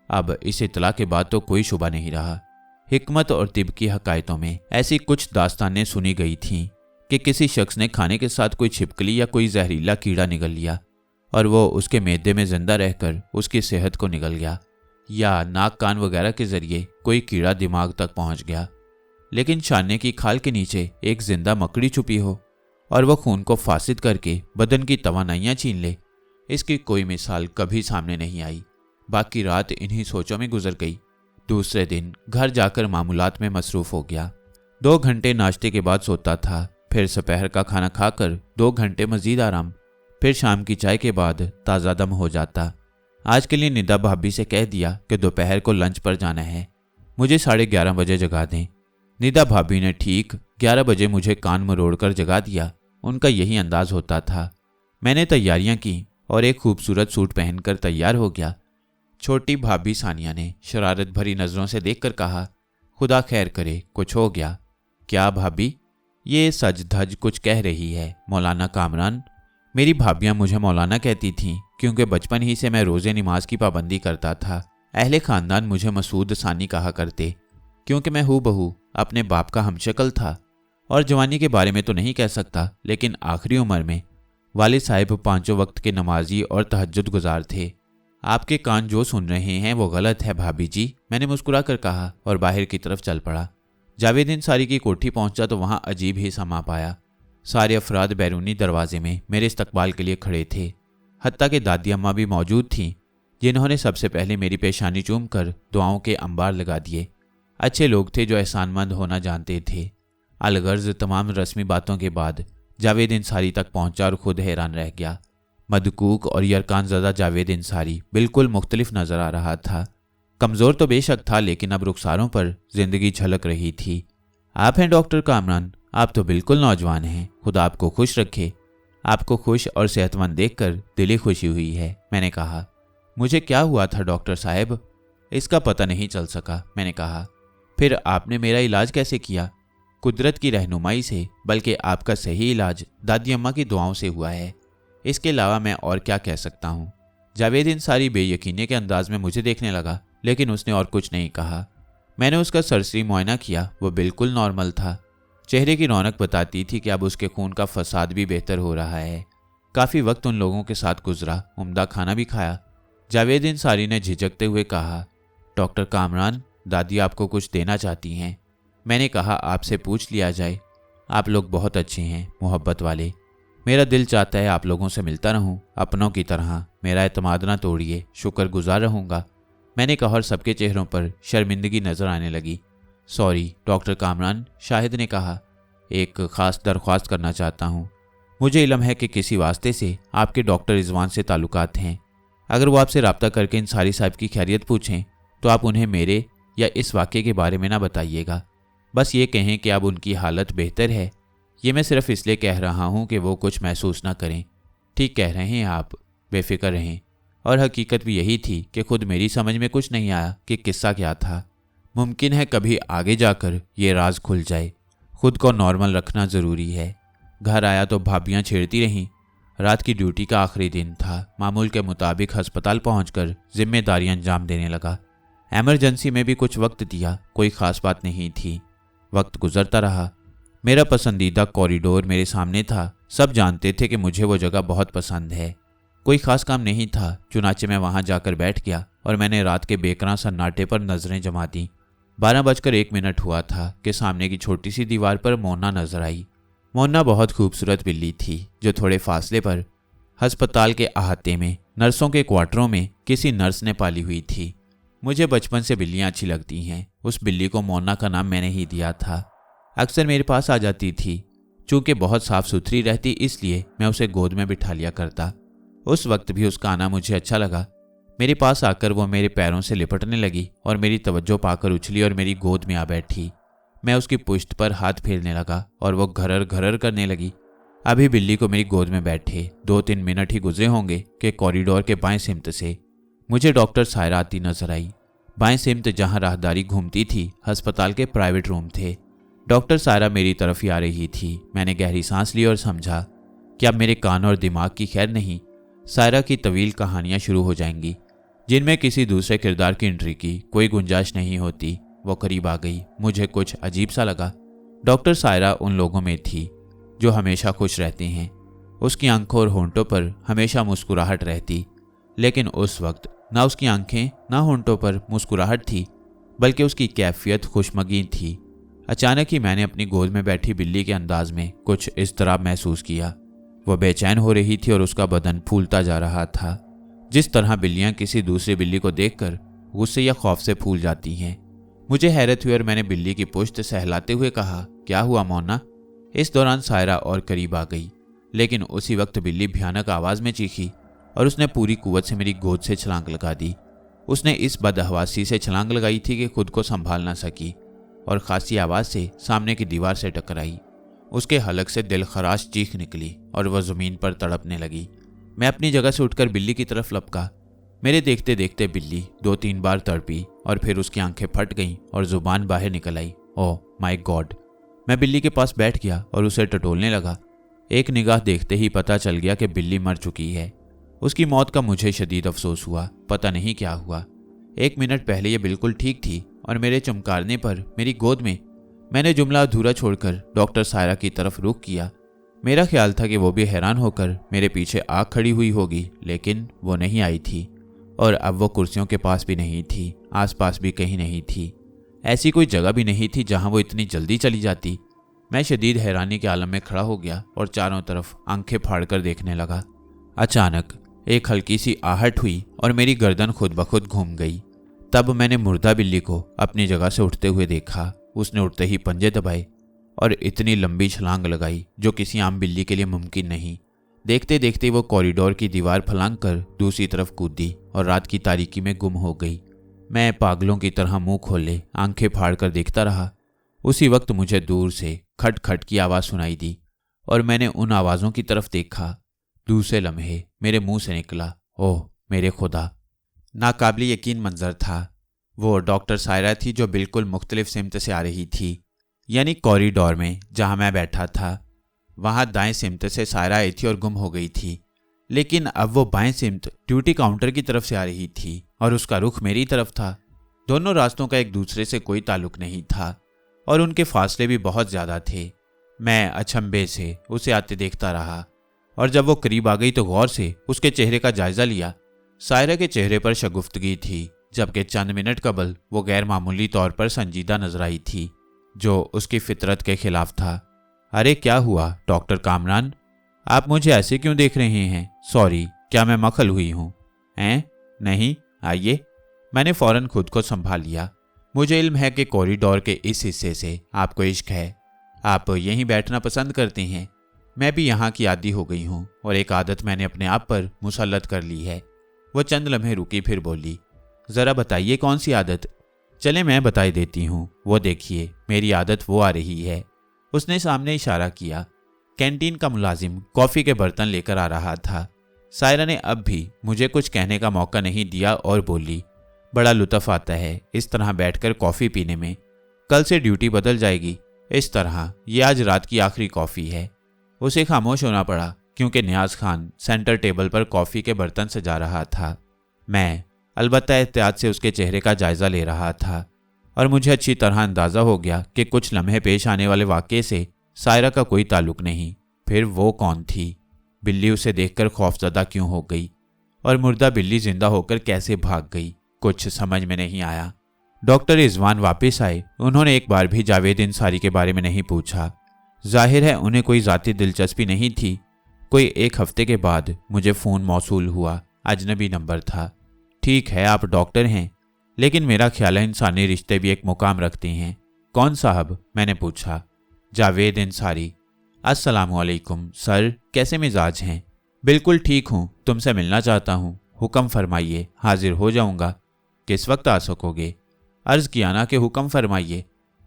अब इस इतला के बाद तो कोई शुबा नहीं रहा। हिकमत और तिब की हकायतों में ऐसी कुछ दास्तानें सुनी गई थीं कि किसी शख्स ने खाने के साथ कोई छिपकली या कोई जहरीला कीड़ा निगल लिया और वो उसके मैदे में जिंदा रहकर उसकी सेहत को निगल गया, या नाक कान वगैरह के जरिए कोई कीड़ा दिमाग तक पहुंच गया। लेकिन शाने की खाल के नीचे एक जिंदा मकड़ी छुपी हो और वह खून को फासिद करके बदन की तवानाइयाँ छीन ले, इसकी कोई मिसाल कभी सामने नहीं आई। बाकी रात इन्हीं सोचों में गुजर गई। दूसरे दिन घर जाकर मामूलात में मसरूफ हो गया। 2 घंटे नाश्ते के बाद सोता था, फिर दोपहर का खाना खाकर 2 घंटे मजीद आराम, फिर शाम की चाय के बाद ताज़ा दम हो जाता। आज के लिए निदा भाभी से कह दिया कि दोपहर को लंच पर जाना है, मुझे 11:30 बजे जगा दें। निदा भाभी ने ठीक 11 बजे मुझे कान मरोड़ कर जगा दिया। उनका यही अंदाज होता था। मैंने तैयारियां की और एक खूबसूरत सूट पहनकर तैयार हो गया। छोटी भाभी सानिया ने शरारत भरी नज़रों से देखकर कहा, खुदा खैर करे, कुछ हो गया क्या भाभी? ये सज धज कुछ कह रही है। मौलाना कामरान। मेरी भाभियां मुझे मौलाना कहती थीं क्योंकि बचपन ही से मैं रोज़े नमाज की पाबंदी करता था। अहले ख़ानदान मुझे मसूद सानी कहा करते क्योंकि मैं हूबहू अपने बाप का हमशक्ल था। और जवानी के बारे में तो नहीं कह सकता, लेकिन आखिरी उम्र में वालिद साहिब 5 वक्त के नमाजी और तहज्जुद गुजार थे। आपके कान जो सुन रहे हैं वो गलत है भाभी जी, मैंने मुस्कुरा कर कहा और बाहर की तरफ चल पड़ा। जावेद अंसारी की कोठी पहुंचा तो वहां अजीब ही समा पाया। सारे अफराद बैरूनी दरवाजे में मेरे इस्तकबाल के लिए खड़े थे। हत्ता कि दादी अम्मा भी मौजूद थीं, जिन्होंने सबसे पहले मेरी पेशानी चूम कर दुआओं के अंबार लगा दिए। अच्छे लोग थे जो एहसानमंद होना जानते थे। अलगर्ज तमाम रस्मी बातों के बाद जावेद अंसारी तक पहुंचा और खुद हैरान रह गया। मदकूक और यरकान ज़दा जावेद अंसारी बिल्कुल मुख्तलिफ नज़र आ रहा था। कमज़ोर तो बेशक था, लेकिन अब रुखसारों पर जिंदगी झलक रही थी। आप हैं डॉक्टर कामरान, आप तो बिल्कुल नौजवान हैं, खुदा आपको खुश रखे। आपको खुश और सेहतमंद देखकर दिली खुशी हुई है, मैंने कहा। मुझे क्या हुआ था डॉक्टर साहब? इसका पता नहीं चल सका, मैंने कहा। फिर आपने मेरा इलाज कैसे किया? कुदरत की रहनुमाई से, बल्कि आपका सही इलाज दादी अम्मा की दुआओं से हुआ है। इसके अलावा मैं और क्या कह सकता हूँ? जावेद अंसारी बेयकीनी के अंदाज में मुझे देखने लगा, लेकिन उसने और कुछ नहीं कहा। मैंने उसका सरसरी मुआयना किया, वो बिल्कुल नॉर्मल था। चेहरे की रौनक बताती थी कि अब उसके खून का फसाद भी बेहतर हो रहा है। काफ़ी वक्त उन लोगों के साथ गुजरा, उम्दा खाना भी खाया। जावेद अंसारी ने झिझकते हुए कहा, डॉक्टर कामरान, दादी आपको कुछ देना चाहती हैं। मैंने कहा, आपसे पूछ लिया जाए। आप लोग बहुत अच्छे हैं, मोहब्बत वाले। मेरा दिल चाहता है आप लोगों से मिलता रहूं, अपनों की तरह। मेरा एतमाद ना तोड़िए, शुक्रगुजार रहूंगा, मैंने कहा और सबके चेहरों पर शर्मिंदगी नजर आने लगी। सॉरी डॉक्टर कामरान, शाहिद ने कहा, एक ख़ास दरख्वास्त करना चाहता हूँ। मुझे इल्म है कि किसी वास्ते से आपके डॉक्टर रिजवान से ताल्लुकात हैं। अगर वो आपसे रब्ता करके अंसारी साहब की खैरियत पूछें तो आप उन्हें मेरे या इस वाक़े के बारे में ना बताइएगा। बस ये कहें कि अब उनकी हालत बेहतर है। ये मैं सिर्फ इसलिए कह रहा हूँ कि वो कुछ महसूस ना करें। ठीक कह रहे हैं आप, बेफिक्र रहें। और हकीकत भी यही थी कि खुद मेरी समझ में कुछ नहीं आया कि किस्सा क्या था। मुमकिन है कभी आगे जाकर ये राज खुल जाए। खुद को नॉर्मल रखना ज़रूरी है। घर आया तो भाभियाँ छेड़ती रहीं। रात की ड्यूटी का आखिरी दिन था। मामूल के मुताबिक अस्पताल पहुंचकर जिम्मेदारियां अंजाम देने लगा। एमरजेंसी में भी कुछ वक्त दिया, कोई ख़ास बात नहीं थी। वक्त गुजरता रहा। मेरा पसंदीदा कॉरिडोर मेरे सामने था। सब जानते थे कि मुझे वो जगह बहुत पसंद है। कोई ख़ास काम नहीं था, चुनाचे मैं वहाँ जाकर बैठ गया और मैंने रात के बेकरां सन्नाटे पर नज़रें जमा दी। 12:01 हुआ था कि सामने की छोटी सी दीवार पर मोना नजर आई। मोना बहुत खूबसूरत बिल्ली थी जो थोड़े फासले पर अस्पताल के अहाते में नर्सों के क्वार्टरों में किसी नर्स ने पाली हुई थी। मुझे बचपन से बिल्लियाँ अच्छी लगती हैं। उस बिल्ली को मोना का नाम मैंने ही दिया था। अक्सर मेरे पास आ जाती थी। चूँकि बहुत साफ सुथरी रहती इसलिए मैं उसे गोद में बिठा लिया करता। उस वक्त भी उसका आना मुझे अच्छा लगा। मेरे पास आकर वो मेरे पैरों से लिपटने लगी और मेरी तवज्जो पाकर उछली और मेरी गोद में आ बैठी। मैं उसकी पुश्त पर हाथ फेरने लगा और वो घरर घरर करने लगी। अभी बिल्ली को मेरी गोद में बैठे 2-3 मिनट ही गुजरे होंगे कि कॉरिडोर के बाएं सिमत से मुझे डॉक्टर सायरा आती नजर आई। बाएं सिमत जहां राहदारी घूमती थी, अस्पताल के प्राइवेट रूम थे। डॉक्टर सायरा मेरी तरफ ही आ रही थी। मैंने गहरी सांस ली और समझा कि अब मेरे कान और दिमाग की खैर नहीं। सायरा की तवील कहानियां शुरू हो जाएंगी जिनमें किसी दूसरे किरदार की एंट्री की कोई गुंजाइश नहीं होती। वो करीब आ गई। मुझे कुछ अजीब सा लगा। डॉक्टर सायरा उन लोगों में थी जो हमेशा खुश रहते हैं। उसकी आंखों और होंठों पर हमेशा मुस्कुराहट रहती, लेकिन उस वक्त ना उसकी आंखें ना होंठों पर मुस्कुराहट थी, बल्कि उसकी कैफियत खुशमगीन थी। अचानक ही मैंने अपनी गोद में बैठी बिल्ली के अंदाज में कुछ इस तरह महसूस किया। वह बेचैन हो रही थी और उसका बदन फूलता जा रहा था। जिस तरह बिल्लियां किसी दूसरी बिल्ली को देखकर गुस्से या खौफ से फूल जाती हैं। मुझे हैरत हुई और मैंने बिल्ली की पुश्त सहलाते हुए कहा, क्या हुआ मोना? इस दौरान सायरा और करीब आ गई, लेकिन उसी वक्त बिल्ली भयानक आवाज में चीखी और उसने पूरी कुव्वत से मेरी गोद से छलांग लगा दी। उसने इस बदहवासी से छलांग लगाई थी कि खुद को संभाल ना सकी और खासी आवाज से सामने की दीवार से टकराई। उसके हलक से दिल खराश चीख निकली और वह जमीन पर तड़पने लगी। मैं अपनी जगह से उठकर बिल्ली की तरफ लपका। मेरे देखते देखते बिल्ली 2-3 बार तड़पी और फिर उसकी आंखें फट गईं और जुबान बाहर निकल आई। Oh my God! मैं बिल्ली के पास बैठ गया और उसे टटोलने लगा। एक निगाह देखते ही पता चल गया कि बिल्ली मर चुकी है। उसकी मौत का मुझे शदीद अफसोस हुआ। पता नहीं क्या हुआ। 1 मिनट पहले ये बिल्कुल ठीक थी और मेरे चमकारने पर मेरी गोद में। मैंने जुमला अधूरा छोड़कर डॉक्टर सायरा की तरफ रुख किया। मेरा ख्याल था कि वो भी हैरान होकर मेरे पीछे आ खड़ी हुई होगी, लेकिन वो नहीं आई थी और अब वो कुर्सियों के पास भी नहीं थी, आसपास भी कहीं नहीं थी। ऐसी कोई जगह भी नहीं थी जहां वो इतनी जल्दी चली जाती। मैं शदीद हैरानी के आलम में खड़ा हो गया और चारों तरफ आंखें फाड़कर देखने लगा। अचानक एक हल्की सी आहट हुई और मेरी गर्दन खुद ब खुद घूम गई। तब मैंने मुर्दा बिल्ली को अपनी जगह से उठते हुए देखा। उसने उठते ही पंजे दबाए और इतनी लंबी छलांग लगाई जो किसी आम बिल्ली के लिए मुमकिन नहीं। देखते देखते वो कॉरिडोर की दीवार फलांग कर दूसरी तरफ कूदी और रात की तारीकी में गुम हो गई। मैं पागलों की तरह मुंह खोले आंखें फाड़ कर देखता रहा। उसी वक्त मुझे दूर से खट खट की आवाज़ सुनाई दी और मैंने उन आवाज़ों की तरफ देखा। दूसरे लम्हे मेरे मुंह से निकला, ओह मेरे खुदा! नाकाबिल यकीन मंजर था। वो डॉक्टर सायरा थी जो बिल्कुल मुख्तलिफ सिमत से आ रही थी। यानी कॉरिडोर में जहां मैं बैठा था वहां दाएं सिमत से सायरा आई थी और गुम हो गई थी, लेकिन अब वो बाएं सिमत ड्यूटी काउंटर की तरफ से आ रही थी और उसका रुख मेरी तरफ था। दोनों रास्तों का एक दूसरे से कोई ताल्लुक नहीं था और उनके फासले भी बहुत ज़्यादा थे। मैं अचंभे से उसे आते देखता रहा और जब वो करीब आ गई तो गौर से उसके चेहरे का जायजा लिया। सायरा के चेहरे पर शगुफ्तगी थी, जबकि चंद मिनट कबल वो गैर मामूली तौर पर संजीदा नजर आई थी, जो उसकी फितरत के खिलाफ था। अरे क्या हुआ डॉक्टर कामरान? आप मुझे ऐसे क्यों देख रहे हैं? सॉरी, क्या मैं मखल हुई हूँ? हैं? नहीं, आइए। मैंने फौरन खुद को संभाल लिया। मुझे इल्म है कि कॉरिडोर के इस हिस्से से आपको इश्क है। आप यहीं बैठना पसंद करते हैं। मैं भी यहाँ की आदी हो गई हूँ और एक आदत मैंने अपने आप पर मुसल्लत कर ली है। वो चंद लम्हे रुकी फिर बोली, ज़रा बताइए कौन सी आदत? चले मैं बताई देती हूँ। वो देखिए मेरी आदत वो आ रही है। उसने सामने इशारा किया। कैंटीन का मुलाजिम कॉफ़ी के बर्तन लेकर आ रहा था। सायरा ने अब भी मुझे कुछ कहने का मौका नहीं दिया और बोली, बड़ा लुत्फ़ आता है इस तरह बैठकर कॉफ़ी पीने में। कल से ड्यूटी बदल जाएगी इस तरह। ये आज रात की आखिरी कॉफ़ी है। उसे खामोश होना पड़ा क्योंकि नियाज खान सेंटर टेबल पर कॉफ़ी के बर्तन सजा रहा था। मैं अलबत्ता एहतियात से उसके चेहरे का जायज़ा ले रहा था और मुझे अच्छी तरह अंदाज़ा हो गया कि कुछ लम्हे पेश आने वाले वाक़े से सायरा का कोई ताल्लुक नहीं। फिर वो कौन थी? बिल्ली उसे देखकर खौफजदा क्यों हो गई और मुर्दा बिल्ली जिंदा होकर कैसे भाग गई? कुछ समझ में नहीं आया। डॉक्टर रिजवान वापस आए। उन्होंने एक बार भी जावेद इंसारी के बारे में नहीं पूछा। जाहिर है उन्हें कोई ज़ाती दिलचस्पी नहीं थी। कोई 1 हफ्ते के बाद मुझे फ़ोन मौसूल हुआ। अजनबी नंबर था। ठीक है आप डॉक्टर हैं, लेकिन मेरा ख्याल है इंसानी रिश्ते भी एक मुकाम रखते हैं। कौन साहब? मैंने पूछा। जावेद इंसारी। अस्सलामुअलैकुम सर, कैसे मिजाज हैं? बिल्कुल ठीक हूँ, तुमसे मिलना चाहता हूँ। हुक्म फरमाइए, हाजिर हो जाऊँगा। किस वक्त आ सकोगे? अर्ज़ किया ना कि हुक्म फरमाइए।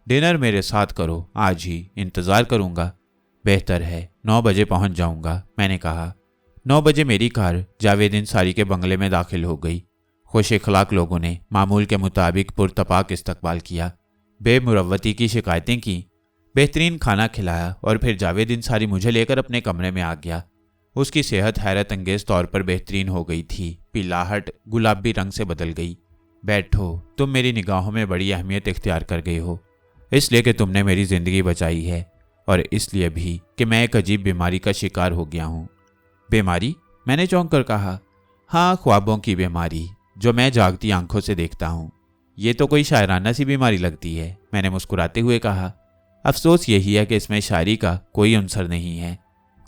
डिनर मेरे साथ करो, आज ही इंतज़ार करूँगा। बेहतर है, 9 बजे पहुँच जाऊँगा, मैंने कहा। 9 बजे मेरी कार जावेद इंसारी के बंगले में दाखिल हो गई। खुश अखलाक लोगों ने मामूल के मुताबिक पुरतपाक इस्तकबाल किया। बेमुरव्वती की शिकायतें की, बेहतरीन खाना खिलाया और फिर जावेद इंसारी मुझे लेकर अपने कमरे में आ गया। उसकी सेहत हैरत अंगेज तौर पर बेहतरीन हो गई थी। पीलाहट गुलाबी रंग से बदल गई। बैठो, तुम मेरी निगाहों में बड़ी अहमियत इख्तियार कर गई हो, इसलिए कि तुमने मेरी ज़िंदगी बचाई है और इसलिए भी कि मैं एक अजीब बीमारी का शिकार हो गया हूँ। बीमारी? मैंने चौंक कर कहा। हाँ, ख्वाबों की बीमारी जो मैं जागती आंखों से देखता हूँ। ये तो कोई शायराना सी बीमारी लगती है, मैंने मुस्कुराते हुए कहा। अफसोस यही है कि इसमें शायरी का कोई अंसर नहीं है।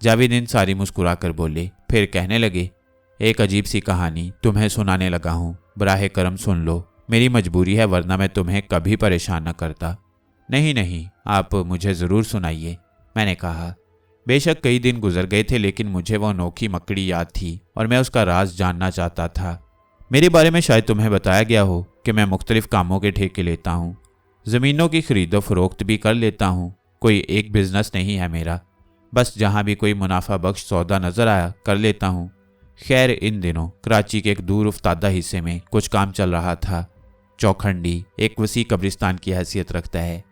जावेद इंसारी मुस्कुरा कर बोले, फिर कहने लगे, एक अजीब सी कहानी तुम्हें सुनाने लगा हूँ, बराहे करम सुन लो। मेरी मजबूरी है, वरना मैं तुम्हें कभी परेशान न करता। नहीं नहीं, आप मुझे ज़रूर सुनाइए, मैंने कहा। बेशक कई दिन गुजर गए थे, लेकिन मुझे वो अनोखी मकड़ी याद थी और मैं उसका राज जानना चाहता था। मेरे बारे में शायद तुम्हें बताया गया हो कि मैं मुख्तलिफ कामों के ठेके लेता हूँ। ज़मीनों की खरीदो फरोख्त भी कर लेता हूँ। कोई एक बिजनेस नहीं है मेरा, बस जहाँ भी कोई मुनाफा बख्श सौदा नज़र आया कर लेता हूँ। खैर, इन दिनों कराची के एक दूर उफ्तादा हिस्से में कुछ काम चल रहा था। चौखंडी एक वसी कब्रिस्तान की हैसियत रखता है।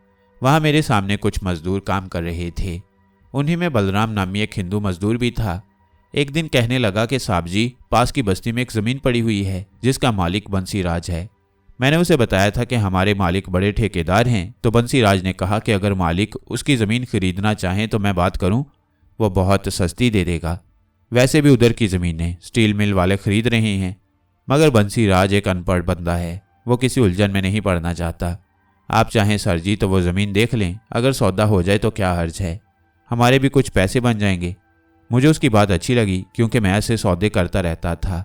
वहाँ मेरे सामने कुछ मजदूर काम कर रहे थे। उन्हीं में बलराम नामी एक हिंदू मजदूर भी था। एक दिन कहने लगा कि साहब जी, पास की बस्ती में एक ज़मीन पड़ी हुई है जिसका मालिक बंसी राज है। मैंने उसे बताया था कि हमारे मालिक बड़े ठेकेदार हैं, तो बंसी राज ने कहा कि अगर मालिक उसकी ज़मीन खरीदना चाहें तो मैं बात करूं, वो बहुत सस्ती दे देगा। वैसे भी उधर की ज़मीनें स्टील मिल वाले खरीद रहे हैं, मगर बंसी राज एक अनपढ़ बंदा है, वो किसी उलझन में नहीं पड़ना चाहता। आप चाहें सर जी तो वो ज़मीन देख लें, अगर सौदा हो जाए तो क्या हर्ज है, हमारे भी कुछ पैसे बन जाएंगे। मुझे उसकी बात अच्छी लगी, क्योंकि मैं ऐसे सौदे करता रहता था।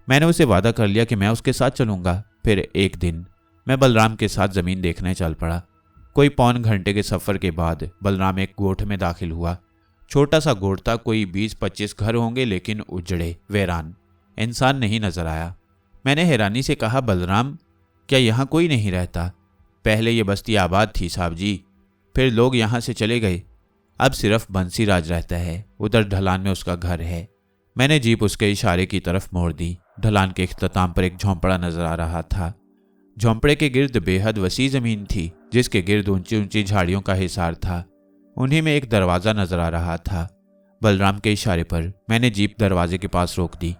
मैंने उसे वादा कर लिया कि मैं उसके साथ चलूँगा। फिर एक दिन मैं बलराम के साथ ज़मीन देखने चल पड़ा। कोई पौन घंटे के सफ़र के बाद बलराम एक गोठ में दाखिल हुआ। छोटा सा गोठ था, कोई 20-25 घर होंगे, लेकिन उजड़े वीरान, इंसान नहीं नजर आया। मैंने हैरानी से कहा, बलराम, क्या यहाँ कोई नहीं रहता? पहले ये बस्ती आबाद थी साहब जी, फिर लोग यहाँ से चले गए, अब सिर्फ बंसी राज रहता है। उधर ढलान में उसका घर है। मैंने जीप उसके इशारे की तरफ मोड़ दी। ढलान के इख्तिताम पर एक झोंपड़ा नजर आ रहा था। झोंपड़े के गिर्द बेहद वसी ज़मीन थी, जिसके गिर्द ऊंची ऊंची झाड़ियों का हिसार था। उन्हीं में एक दरवाज़ा नजर आ रहा था। बलराम के इशारे पर मैंने जीप दरवाजे के पास रोक दी।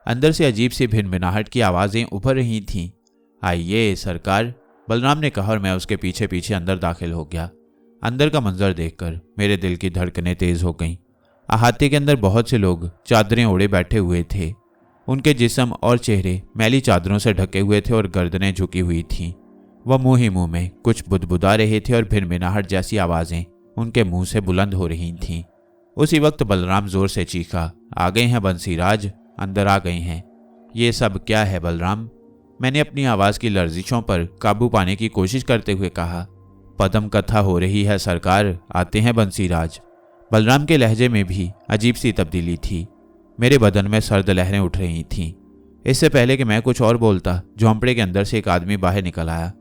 अंदर से अजीब सी भिनभिनाहट की आवाज़ें उभर रही थीं। आइए सरकार, बलराम ने कहा और मैं उसके पीछे पीछे अंदर दाखिल हो गया। अंदर का मंजर देखकर मेरे दिल की धड़कनें तेज हो गईं। अहाते के अंदर बहुत से लोग चादरें ओढ़े बैठे हुए थे। उनके जिस्म और चेहरे मैली चादरों से ढके हुए थे और गर्दनें झुकी हुई थीं। वह मुंह ही मुंह में कुछ बुदबुदा रहे थे और भिनभिनाहट जैसी आवाज़ें उनके मुंह से बुलंद हो रही थीं। उसी वक्त बलराम जोर से चीखा, आ गए हैं बंसी राज, अंदर आ गए हैं। ये सब क्या है बलराम? मैंने अपनी आवाज़ की लर्जिशों पर काबू पाने की कोशिश करते हुए कहा, पदम कथा हो रही है सरकार, आते हैं बंसी राज। बलराम के लहजे में भी अजीब सी तब्दीली थी। मेरे बदन में सर्द लहरें उठ रही थीं। इससे पहले कि मैं कुछ और बोलता, झोंपड़े के अंदर से एक आदमी बाहर निकल आया।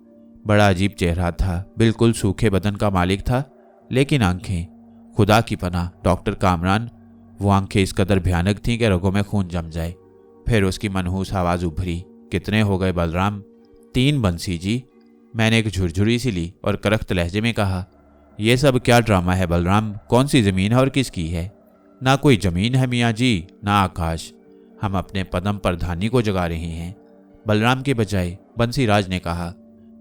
बड़ा अजीब चेहरा था, बिल्कुल सूखे बदन का मालिक था, लेकिन आंखें, खुदा की पनाह, डॉक्टर कामरान। वो आंखें इस कदर भयानक थीं कि रगों में खून जम जाए। फिर उसकी मनहूस आवाज़ उभरी, कितने हो गए बलराम? 3 बंसी जी। मैंने एक झुरझुरी सी ली और करख्त लहजे में कहा, यह सब क्या ड्रामा है बलराम? कौन सी ज़मीन है और किसकी है? ना कोई ज़मीन है मियाँ जी, ना आकाश। हम अपने पदम प्रधानी को जगा रहे हैं। बलराम के बजाय बंसी राज ने कहा,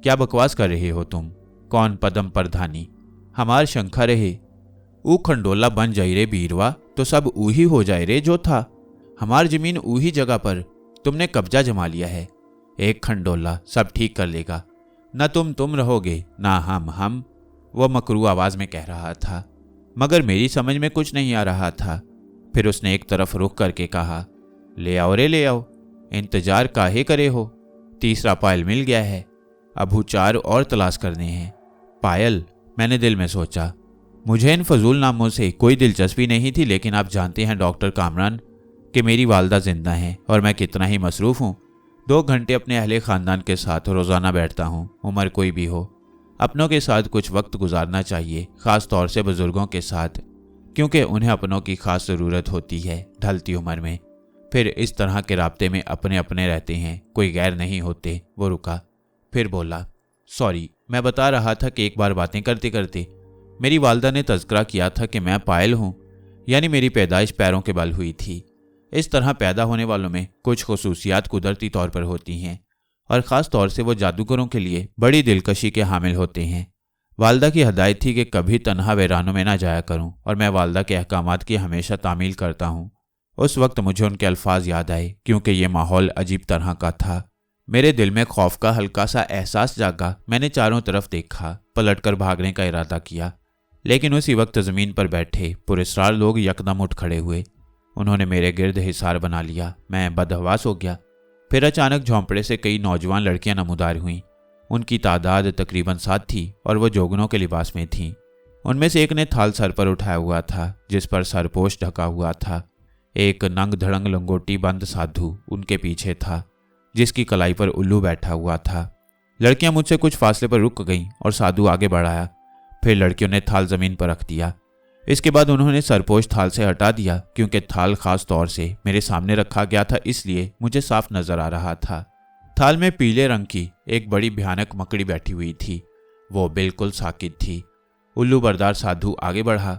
क्या बकवास कर रहे हो तुम? कौन पदम प्रधानी? हमार शंखा रहे। ऊ खंडोला बन जाए रे बीरवा, तो सब ऊही हो जाए रे जो था। हमार जमीन ऊही जगह पर तुमने कब्जा जमा लिया है। एक खंडोला सब ठीक कर लेगा। न तुम रहोगे, ना हम, वह मकरू आवाज में कह रहा था। मगर मेरी समझ में कुछ नहीं आ रहा था। फिर उसने एक तरफ रुख करके कहा, ले आओ रे ले आओ, इंतजार काहे करे हो? तीसरा पायल मिल गया है, अबू 4 और तलाश करने हैं। पायल? मैंने दिल में सोचा, मुझे इन फजूल नामों से कोई दिलचस्पी नहीं थी, लेकिन आप जानते हैं डॉक्टर कामरान कि मेरी वालदा जिंदा हैं और मैं कितना ही मसरूफ़ हूँ। 2 घंटे अपने अहले ख़ानदान के साथ रोज़ाना बैठता हूँ। उम्र कोई भी हो, अपनों के साथ कुछ वक्त गुजारना चाहिए, ख़ास तौर से बुज़ुर्गों के साथ, क्योंकि उन्हें अपनों की ख़ास ज़रूरत होती है ढलती उम्र में। फिर इस तरह के राब्ते में अपने अपने रहते हैं, कोई गैर नहीं होते। वो रुका, फिर बोला, सॉरी, मैं बता रहा था कि एक बार बातें करते करते मेरी वालदा ने तज़किरा किया था कि मैं पायल हूँ, यानी मेरी पैदाइश पैरों के बल हुई थी। इस तरह पैदा होने वालों में कुछ खुसूसियात कुदरती तौर पर होती हैं और ख़ास तौर से वो जादूगरों के लिए बड़ी दिलकशी के हामिल होते हैं। वालदा की हदायत थी कि कभी तन्हा वीरानों में ना जाया करूं और मैं वालदा के अहकामात की हमेशा तामील करता हूं। उस वक्त मुझे उनके अल्फाज याद आए, क्योंकि ये माहौल अजीब तरह का था। मेरे दिल में खौफ का हल्का सा एहसास जागा। मैंने चारों तरफ देखा, पलटकर भागने का इरादा किया, लेकिन उसी वक्त ज़मीन पर बैठे पुरस्कार लोग यकदम उठ खड़े हुए। उन्होंने मेरे गिर्द हिसार बना लिया। मैं बदहवास हो गया। फिर अचानक झोंपड़े से कई नौजवान लड़कियां नमूदार हुईं। उनकी तादाद तकरीबन 7 थी और वो जोगनों के लिबास में थीं। उनमें से एक ने थाल सर पर उठाया हुआ था जिस पर सरपोश ढका हुआ था। एक नंग धड़ंग लंगोटी बंद साधु उनके पीछे था जिसकी कलाई पर उल्लू बैठा हुआ था। लड़कियां मुझसे कुछ फासले पर रुक गईं और साधु आगे बढ़ाया। फिर लड़कियों ने थाल जमीन पर रख दिया। इसके बाद उन्होंने सरपोश थाल से हटा दिया क्योंकि थाल खास तौर से मेरे सामने रखा गया था, इसलिए मुझे साफ नजर आ रहा था। थाल में पीले रंग की एक बड़ी भयानक मकड़ी बैठी हुई थी। वो बिल्कुल साकित थी। उल्लू बरदार साधु आगे बढ़ा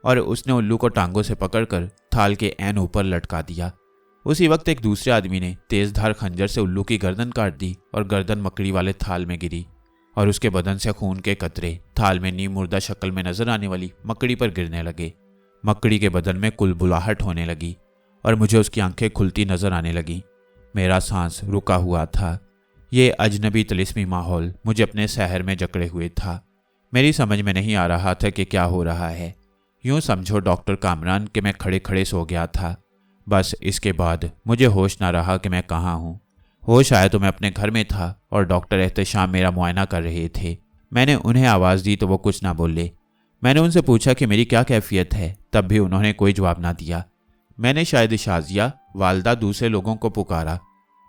और उसने उल्लू को टांगों से पकड़कर थाल के ऐन ऊपर लटका दिया। उसी वक्त एक दूसरे आदमी ने तेजधार खंजर से उल्लू की गर्दन काट दी और गर्दन मकड़ी वाले थाल में गिरी और उसके बदन से खून के कतरे थाल में नीम मुर्दा शक्ल में नजर आने वाली मकड़ी पर गिरने लगे। मकड़ी के बदन में कुलबुलाहट होने लगी और मुझे उसकी आंखें खुलती नजर आने लगी। मेरा सांस रुका हुआ था। ये अजनबी तिलिस्मी माहौल मुझे अपने शहर में जकड़े हुए था। मेरी समझ में नहीं आ रहा था कि क्या हो रहा है। यूं समझो डॉक्टर कामरान कि मैं खड़े खड़े सो गया था। बस इसके बाद मुझे होश ना रहा कि मैं कहाँ हूँ। होश आया तो मैं अपने घर में था और डॉक्टर एहतशाम मेरा मुआयना कर रहे थे। मैंने उन्हें आवाज़ दी तो वो कुछ ना बोले। मैंने उनसे पूछा कि मेरी क्या कैफियत है, तब भी उन्होंने कोई जवाब ना दिया। मैंने शायद शाजिया वालदा दूसरे लोगों को पुकारा,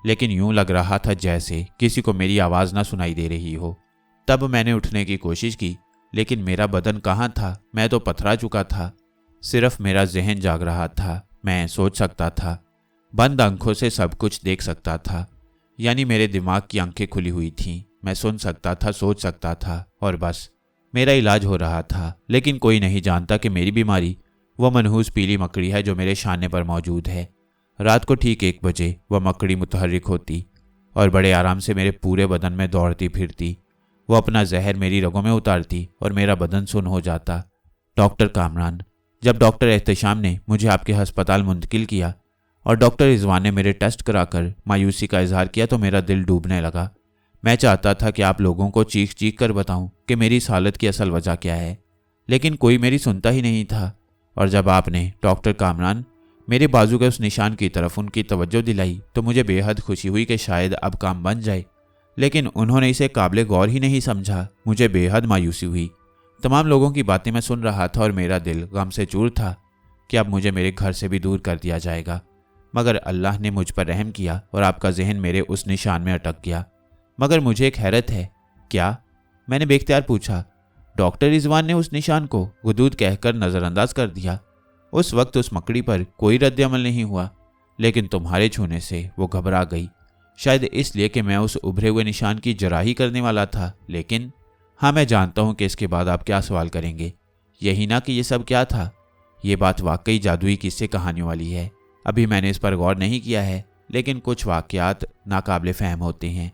लेकिन यूं लग रहा था जैसे किसी को मेरी आवाज़ ना सुनाई दे रही हो। तब मैंने उठने की कोशिश की, लेकिन मेरा बदन कहाँ था, मैं तो पथरा चुका था। सिर्फ मेरा जहन जाग रहा था। मैं सोच सकता था, बंद आंखों से सब कुछ देख सकता था, यानी मेरे दिमाग की आंखें खुली हुई थीं। मैं सुन सकता था, सोच सकता था और बस मेरा इलाज हो रहा था। लेकिन कोई नहीं जानता कि मेरी बीमारी वह मनहूस पीली मकड़ी है जो मेरे शाने पर मौजूद है। रात को ठीक 1 बजे वह मकड़ी मुतहर्रिक होती और बड़े आराम से मेरे पूरे बदन में दौड़ती फिरती। वो अपना जहर मेरी रगों में उतारती और मेरा बदन सुन्न हो जाता। डॉक्टर कामरान, जब डॉक्टर एहतशाम ने मुझे आपके अस्पताल मुंतकिल किया और डॉक्टर रिजवान ने मेरे टेस्ट कराकर मायूसी का इजहार किया तो मेरा दिल डूबने लगा। मैं चाहता था कि आप लोगों को चीख चीख कर बताऊं कि मेरी इस हालत की असल वजह क्या है, लेकिन कोई मेरी सुनता ही नहीं था। और जब आपने डॉक्टर कामरान मेरे बाजू के उस निशान की तरफ उनकी तवज्जो दिलाई तो मुझे बेहद खुशी हुई कि शायद अब काम बन जाए, लेकिन उन्होंने इसे काबिल गौर ही नहीं समझा। मुझे बेहद मायूसी हुई। तमाम लोगों की बातें मैं सुन रहा था और मेरा दिल गम से चूर था कि अब मुझे मेरे घर से भी दूर कर दिया जाएगा। मगर अल्लाह ने मुझ पर रहम किया और आपका जहन मेरे उस निशान में अटक गया। मगर मुझे एक हैरत है। क्या? मैंने बेख्तियार पूछा। डॉक्टर रिजवान ने उस निशान को गुदूद कहकर नज़रअंदाज कर दिया। उस वक्त उस मकड़ी पर कोई रद्द-ए-अमल नहीं हुआ, लेकिन तुम्हारे छूने से वो घबरा गई। शायद इसलिए कि मैं उस उभरे हुए निशान की जराही करने वाला था। लेकिन हाँ, मैं जानता हूँ कि इसके बाद आप क्या सवाल करेंगे। यही ना कि ये सब क्या था। ये बात वाकई जादुई किस्से कहानियों वाली है। अभी मैंने इस पर गौर नहीं किया है, लेकिन कुछ वाक़यात नाकाबिले फ़हम होते हैं।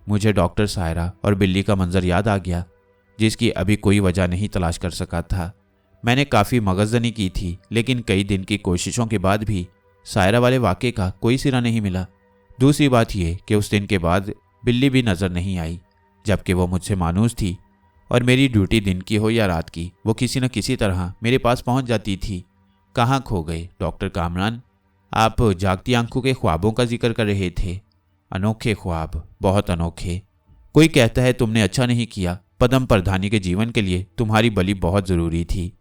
मुझे डॉक्टर सायरा और बिल्ली का मंजर याद आ गया, जिसकी अभी कोई वजह नहीं तलाश कर सका था। मैंने काफ़ी मगजनी की थी, लेकिन कई दिन की कोशिशों के बाद भी सायरा वाले वाक़े का कोई सिरा नहीं मिला। दूसरी बात यह कि उस दिन के बाद बिल्ली भी नज़र नहीं आई, जबकि वो मुझसे मानूस थी और मेरी ड्यूटी दिन की हो या रात की, वो किसी न किसी तरह मेरे पास पहुंच जाती थी। कहाँ खो गए डॉक्टर कामरान? आप जागती आंखों के ख्वाबों का जिक्र कर रहे थे। अनोखे ख्वाब, बहुत अनोखे। कोई कहता है तुमने अच्छा नहीं किया। पदम प्रधानी के जीवन के लिए तुम्हारी बलि बहुत ज़रूरी थी।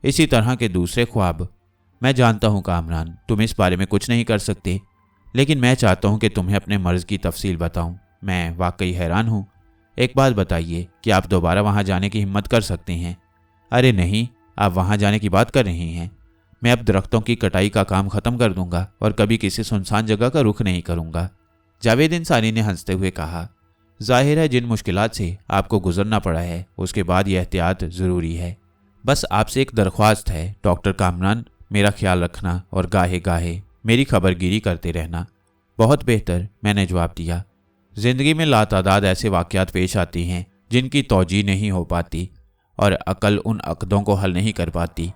इसी तरह के दूसरे ख्वाब। मैं जानता हूँ कामरान, तुम इस बारे में कुछ नहीं कर सकते, लेकिन मैं चाहता हूँ कि तुम्हें अपने मर्ज़ की तफसील बताऊँ। मैं वाकई हैरान हूँ। एक बात बताइए कि आप दोबारा वहाँ जाने की हिम्मत कर सकते हैं? अरे नहीं, आप वहाँ जाने की बात कर रहे हैं। मैं अब दरख्तों की कटाई का काम ख़त्म कर दूंगा और कभी किसी सुनसान जगह का रुख नहीं करूंगा। जावेद इंसानी ने हंसते हुए कहा, जाहिर है जिन मुश्किलात से आपको गुजरना पड़ा है उसके बाद यह एहतियात ज़रूरी है। बस आपसे एक दरख्वास्त है डॉक्टर कामरान, मेरा ख्याल रखना और गाहे गाहे मेरी खबरगिरी करते रहना। बहुत बेहतर, मैंने जवाब दिया। ज़िंदगी में लातादाद ऐसे वाक़यात पेश आती हैं जिनकी तौजीह नहीं हो पाती और अकल उन अक़दों को हल नहीं कर पाती।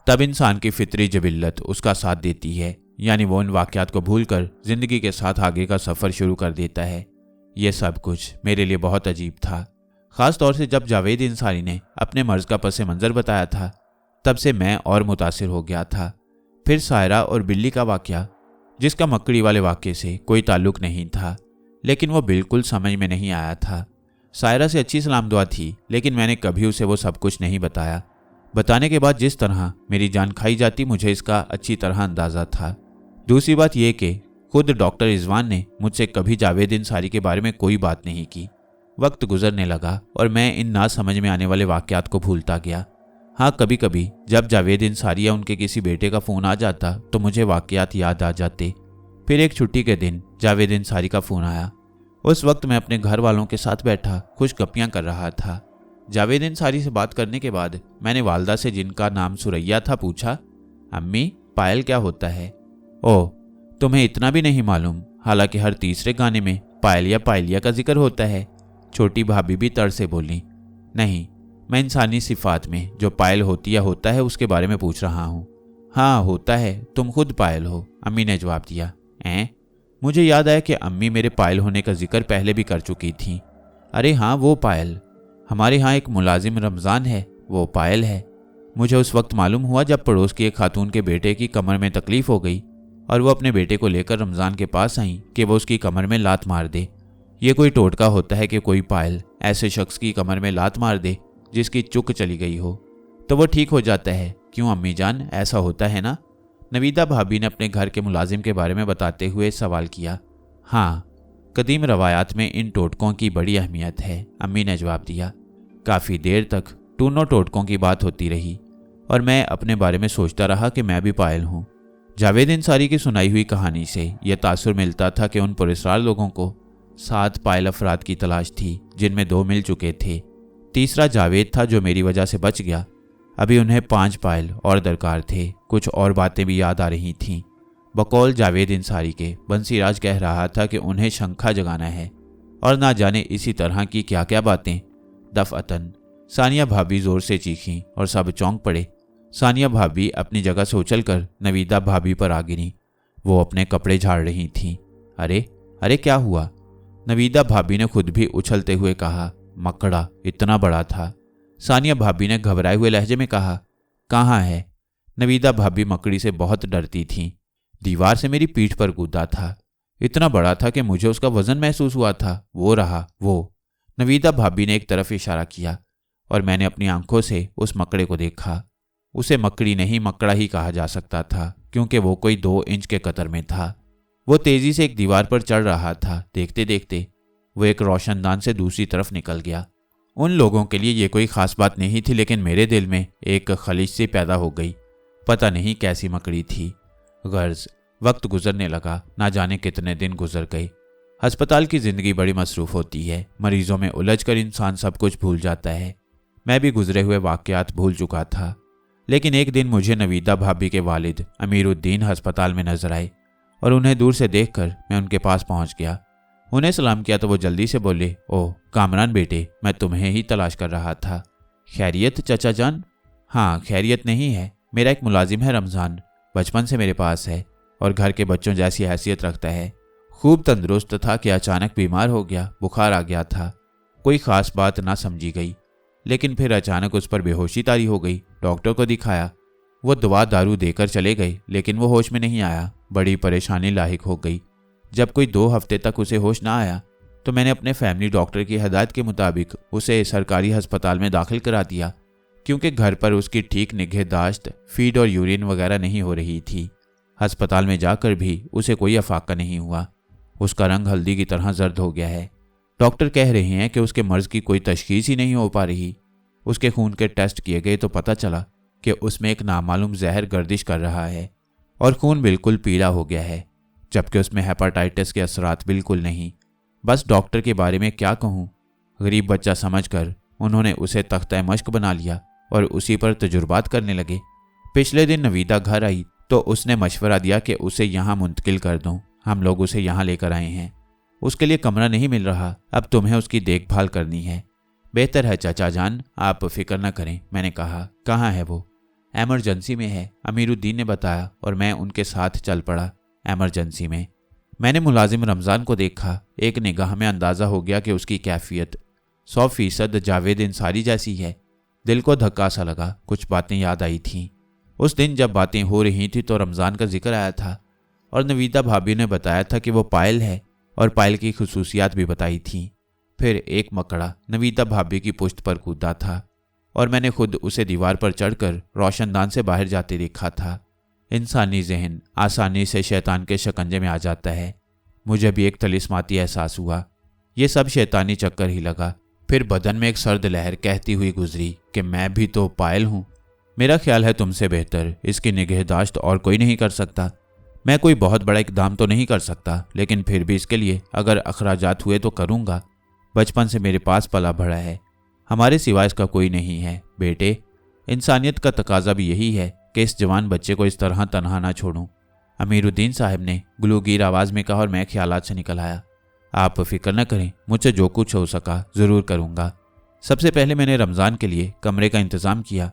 तब इंसान की फितरी जबिल्लत उसका साथ देती है, यानी वो उन वाक़यात को भूलकर ज़िंदगी के साथ आगे का सफ़र शुरू कर देता है। यह सब कुछ मेरे लिए बहुत अजीब था, ख़ास तौर से जब जावेद इंसानी ने अपने मर्ज़ का पस मंज़र बताया था। तब से मैं और मुतासिर हो गया था। फिर सायरा और बिल्ली का वाकया, जिसका मकड़ी वाले वाक्य से कोई ताल्लुक नहीं था, लेकिन वो बिल्कुल समझ में नहीं आया था। सायरा से अच्छी सलाम दुआ थी, लेकिन मैंने कभी उसे वो सब कुछ नहीं बताया। बताने के बाद जिस तरह मेरी जान खाई जाती, मुझे इसका अच्छी तरह अंदाज़ा था। दूसरी बात यह कि खुद डॉक्टर रिजवान ने मुझसे कभी जावेद अंसारी के बारे में कोई बात नहीं की। वक्त गुजरने लगा और मैं इन ना समझ में आने वाले वाक़यात को भूलता गया। हाँ, कभी कभी जब जावेद अंसारी या उनके किसी बेटे का फ़ोन आ जाता तो मुझे वाक़यात याद आ जाते। फिर एक छुट्टी के दिन जावेद अंसारी का फ़ोन आया। उस वक्त मैं अपने घर वालों के साथ बैठा खुशगपियाँ कर रहा था। जावेद अंसारी से बात करने के बाद मैंने वालदा से, जिनका नाम सुरैया था, पूछा, अम्मी पायल क्या होता है? ओह, तुम्हें इतना भी नहीं मालूम? हालांकि हर तीसरे गाने में पायल या पायलिया का जिक्र होता है। छोटी भाभी भी तर से बोली। नहीं, मैं इंसानी सिफात में जो पायल होती या होता है उसके बारे में पूछ रहा हूँ। हाँ होता है, तुम खुद पायल हो, अम्मी ने जवाब दिया। मुझे याद आया कि अम्मी मेरे पायल होने का जिक्र पहले भी कर चुकी थी। अरे हाँ, वो पायल। हमारे यहाँ एक मुलाजिम रमज़ान है, वो पायल है। मुझे उस वक्त मालूम हुआ जब पड़ोस की एक खातून के बेटे की कमर में तकलीफ़ हो गई और वो अपने बेटे को लेकर रमज़ान के पास आई कि वो उसकी कमर में लात मार दे। ये कोई टोटका होता है कि कोई पायल ऐसे शख्स की कमर में लात मार दे जिसकी चुक चली गई हो, तो वो ठीक हो जाता है। क्यों अम्मी जान, ऐसा होता है ना? नवीदा भाभी ने अपने घर के मुलाजिम के बारे में बताते हुए सवाल किया। हाँ, कदीम रवायात में इन टोटकों की बड़ी अहमियत है, अम्मी ने जवाब दिया। काफ़ी देर तक टूनों टोटकों की बात होती रही और मैं अपने बारे में सोचता रहा कि मैं भी पायल हूँ। जावेद अंसारी की सुनाई हुई कहानी से यह तासुर मिलता था कि उन पुरस्कार लोगों को 7 पायल अफराद की तलाश थी, जिनमें 2 मिल चुके थे। तीसरा जावेद था जो मेरी वजह से बच गया। अभी उन्हें 5 पायल और दरकार थे। कुछ और बातें भी याद आ रही थीं। बकौल जावेद अंसारी के बंसीराज कह रहा था कि उन्हें शंखा जगाना है और ना जाने इसी तरह की क्या क्या बातें। दफअतन सानिया भाभी जोर से चीखीं और सब चौंक पड़े। सानिया भाभी अपनी जगह से उछलकर नवीदा भाभी पर आ गिरी। वो अपने कपड़े झाड़ रही थीं। अरे अरे क्या हुआ? नवीदा भाभी ने खुद भी उछलते हुए कहा। मकड़ा इतना बड़ा था। सानिया भाभी ने घबराए हुए लहजे में कहा, कहाँ है? नवीदा भाभी मकड़ी से बहुत डरती थीं। दीवार से मेरी पीठ पर कूदा था। इतना बड़ा था कि मुझे उसका वजन महसूस हुआ था। वो रहा वो। नवीदा भाभी ने एक तरफ इशारा किया और मैंने अपनी आंखों से उस मकड़े को देखा। उसे मकड़ी नहीं मकड़ा ही कहा जा सकता था, क्योंकि वो कोई 2 इंच के कतर में था। वो तेजी से एक दीवार पर चढ़ रहा था। देखते देखते वो एक रोशनदान से दूसरी तरफ निकल गया। उन लोगों के लिए ये कोई खास बात नहीं थी, लेकिन मेरे दिल में एक खलिश सी पैदा हो गई। पता नहीं कैसी मकड़ी थी। गर्ज वक्त गुजरने लगा। ना जाने कितने दिन गुजर गए। अस्पताल की जिंदगी बड़ी मसरूफ होती है। मरीजों में उलझकर इंसान सब कुछ भूल जाता है। मैं भी गुजरे हुए वाकयात भूल चुका था। लेकिन एक दिन मुझे नवीदा भाभी के वालिद अमीरुद्दीन अस्पताल में नजर आए और उन्हें दूर से देखकर मैं उनके पास पहुंच गया। उन्हें सलाम किया तो वो जल्दी से बोले, ओह कामरान बेटे, मैं तुम्हें ही तलाश कर रहा था। खैरियत चाचा जान? हाँ, खैरियत नहीं है। मेरा एक मुलाजिम है रमज़ान, बचपन से मेरे पास है और घर के बच्चों जैसी हैसियत रखता है। खूब तंदुरुस्त था कि अचानक बीमार हो गया, बुखार आ गया था। कोई ख़ास बात ना समझी गई, लेकिन फिर अचानक उस पर बेहोशी तारी हो गई। डॉक्टर को दिखाया, वो दवा दारू देकर चले गए, लेकिन वो होश में नहीं आया। बड़ी परेशानी लाहिक हो गई। जब कोई 2 हफ्ते तक उसे होश ना आया तो मैंने अपने फैमिली डॉक्टर की हदायत के मुताबिक उसे सरकारी अस्पताल में दाखिल करा दिया, क्योंकि घर पर उसकी ठीक निगहदाश्त, फीड और यूरिन वगैरह नहीं हो रही थी। अस्पताल में जाकर भी उसे कोई अफाका नहीं हुआ। उसका रंग हल्दी की तरह जर्द हो गया है। डॉक्टर कह रहे हैं कि उसके मर्ज की कोई तशखीस ही नहीं हो पा रही। उसके खून के टेस्ट किए गए तो पता चला कि उसमें एक नामालूम जहर गर्दिश कर रहा है और खून बिल्कुल पीला हो गया है, जबकि उसमें हेपाटाइटिस के असरात बिल्कुल नहीं। बस डॉक्टर के बारे में क्या कहूँ। गरीब बच्चा समझकर उन्होंने उसे तख्ता मश्क बना लिया और उसी पर तजुर्बात करने लगे। पिछले दिन नवीदा घर आई तो उसने मशवरा दिया कि उसे यहाँ मुंतकिल कर दूँ। हम लोग उसे यहाँ लेकर आए हैं। उसके लिए कमरा नहीं मिल रहा, अब तुम्हें उसकी देखभाल करनी है। बेहतर है चाचा जान, आप फिक्र न करें, मैंने कहा। कहाँ है वो? एमरजेंसी में है, अमीरुद्दीन ने बताया और मैं उनके साथ चल पड़ा। एमरजेंसी में? मैंने मुलाजिम रमज़ान को देखा। एक निगाह में अंदाज़ा हो गया कि उसकी कैफियत 100% जावेद अंसारी जैसी है। दिल को धक्का सा लगा। कुछ बातें याद आई थीं। उस दिन जब बातें हो रही थी तो रमज़ान का जिक्र आया था और नवीदा भाभी ने बताया था कि वो पायल है और पायल की खुसूसियात भी बताई थी। फिर एक मकड़ा नवीदा भाभी की पुश्त पर कूदा था और मैंने खुद उसे दीवार पर चढ़कर रोशनदान से बाहर जाते देखा था। इंसानी जहन आसानी से शैतान के शिकंजे में आ जाता है। मुझे भी एक तलिस्माती एहसास हुआ। ये सब शैतानी चक्कर ही लगा। फिर बदन में एक सर्द लहर कहती हुई गुजरी कि मैं भी तो पायल हूँ। मेरा ख्याल है तुमसे बेहतर इसकी निगहदाश्त और कोई नहीं कर सकता। मैं कोई बहुत बड़ा इकदाम तो नहीं कर सकता, लेकिन फिर भी इसके लिए अगर अखराजात हुए तो करूँगा। बचपन से मेरे पास पला बढ़ा है, हमारे सिवा इसका कोई नहीं है। बेटे, इंसानियत का तकाजा भी यही है कि इस जवान बच्चे को इस तरह तनहा ना छोड़ूं। अमीरुद्दीन साहब ने गुलूगीर आवाज़ में कहा और मैं ख्यालात से निकल आया। आप फिक्र न करें, मुझसे जो कुछ हो सका ज़रूर करूँगा। सबसे पहले मैंने रमज़ान के लिए कमरे का इंतज़ाम किया।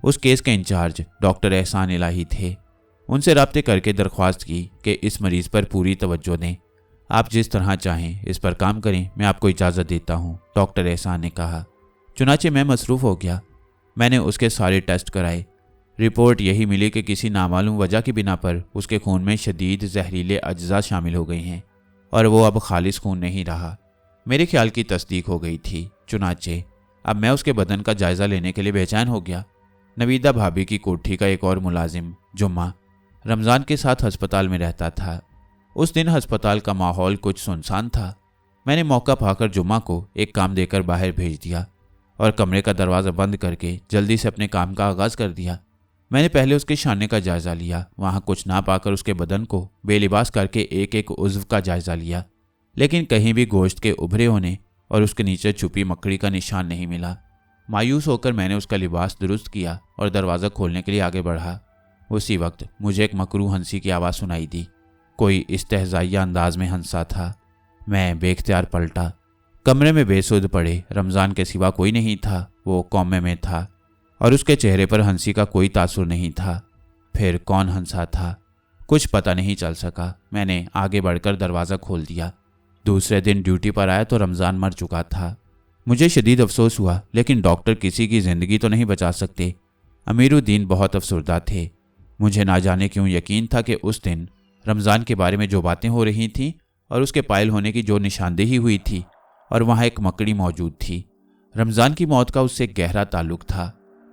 उस केस के इंचार्ज डॉक्टर एहसान इलाही थे। उनसे राब्ते करके दरख्वास्त की कि इस मरीज़ पर पूरी तवज्जो दें। आप जिस तरह चाहें इस पर काम करें, मैं आपको इजाज़त देता हूँ, डॉक्टर एहसान ने कहा। चुनाचे मैं मसरूफ़ हो गया। मैंने उसके सारे टेस्ट कराए। रिपोर्ट यही मिली कि किसी नामालूम वजह की बिना पर उसके खून में शदीद जहरीले अज्जा शामिल हो गए हैं और वो अब खालिस खून नहीं रहा। मेरे ख्याल की तस्दीक हो गई थी। चुनाचे अब मैं उसके बदन का जायज़ा लेने के लिए बेचैन हो गया। नवीदा भाभी की कोठी का एक और मुलाजिम जुम्मा रमज़ान के साथ अस्पताल में रहता था। उस दिन अस्पताल का माहौल कुछ सुनसान था। मैंने मौका पाकर जुम्मा को एक काम देकर बाहर भेज दिया और कमरे का दरवाज़ा बंद करके जल्दी से अपने काम का आगाज़ कर दिया। मैंने पहले उसके शाने का जायज़ा लिया। वहाँ कुछ ना पाकर उसके बदन को बेलिबास करके एक एक उज़्व का जायज़ा लिया, लेकिन कहीं भी गोश्त के उभरे होने और उसके नीचे छुपी मकड़ी का निशान नहीं मिला। मायूस होकर मैंने उसका लिबास दुरुस्त किया और दरवाज़ा खोलने के लिए आगे बढ़ा। उसी वक्त मुझे एक मकरू हंसी की आवाज़ सुनाई दी। कोई इस्तेहज़ाइया अंदाज में हंसा था। मैं बेख्तियार पलटा। कमरे में बेसुध पड़े रमज़ान के सिवा कोई नहीं था। वो कौमे में था और उसके चेहरे पर हंसी का कोई तासुर नहीं था। फिर कौन हंसा था कुछ पता नहीं चल सका। मैंने आगे बढ़कर दरवाज़ा खोल दिया। दूसरे दिन ड्यूटी पर आया तो रमज़ान मर चुका था। मुझे शदीद अफसोस हुआ, लेकिन डॉक्टर किसी की ज़िंदगी तो नहीं बचा सकते। अमीरुद्दीन बहुत अफसरदा थे। मुझे ना जाने क्यों यकीन था कि उस दिन रमज़ान के बारे में जो बातें हो रही थीं और उसके पायल होने की जो निशानदेही हुई थी और वहाँ एक मकड़ी मौजूद थी, रमज़ान की मौत का उससे गहरा ताल्लुक था।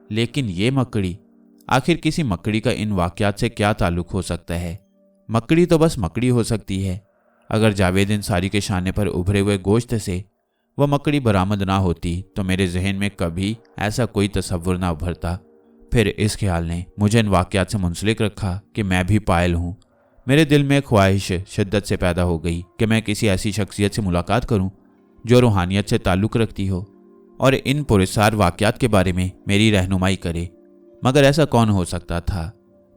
लेकिन ये मकड़ी, आखिर किसी मकड़ी का इन वाक़यात से क्या ताल्लुक हो सकता है? मकड़ी तो बस मकड़ी हो सकती है। अगर जावेद अंसारी के शाने पर उभरे हुए गोश्त से वह मकड़ी बरामद ना होती तो मेरे जहन में कभी ऐसा कोई तसव्वुर ना उभरता। फिर इस ख्याल ने मुझे इन वाक़यात से मुंसलिक रखा कि मैं भी पायल हूँ। मेरे दिल में ख्वाहिश शिद्दत से पैदा हो गई कि मैं किसी ऐसी शख्सियत से मुलाकात करूं जो रूहानियत से ताल्लुक़ रखती हो और इन पुरस्कार वाक़यात के बारे में मेरी रहनुमाई करे। मगर ऐसा कौन हो सकता था?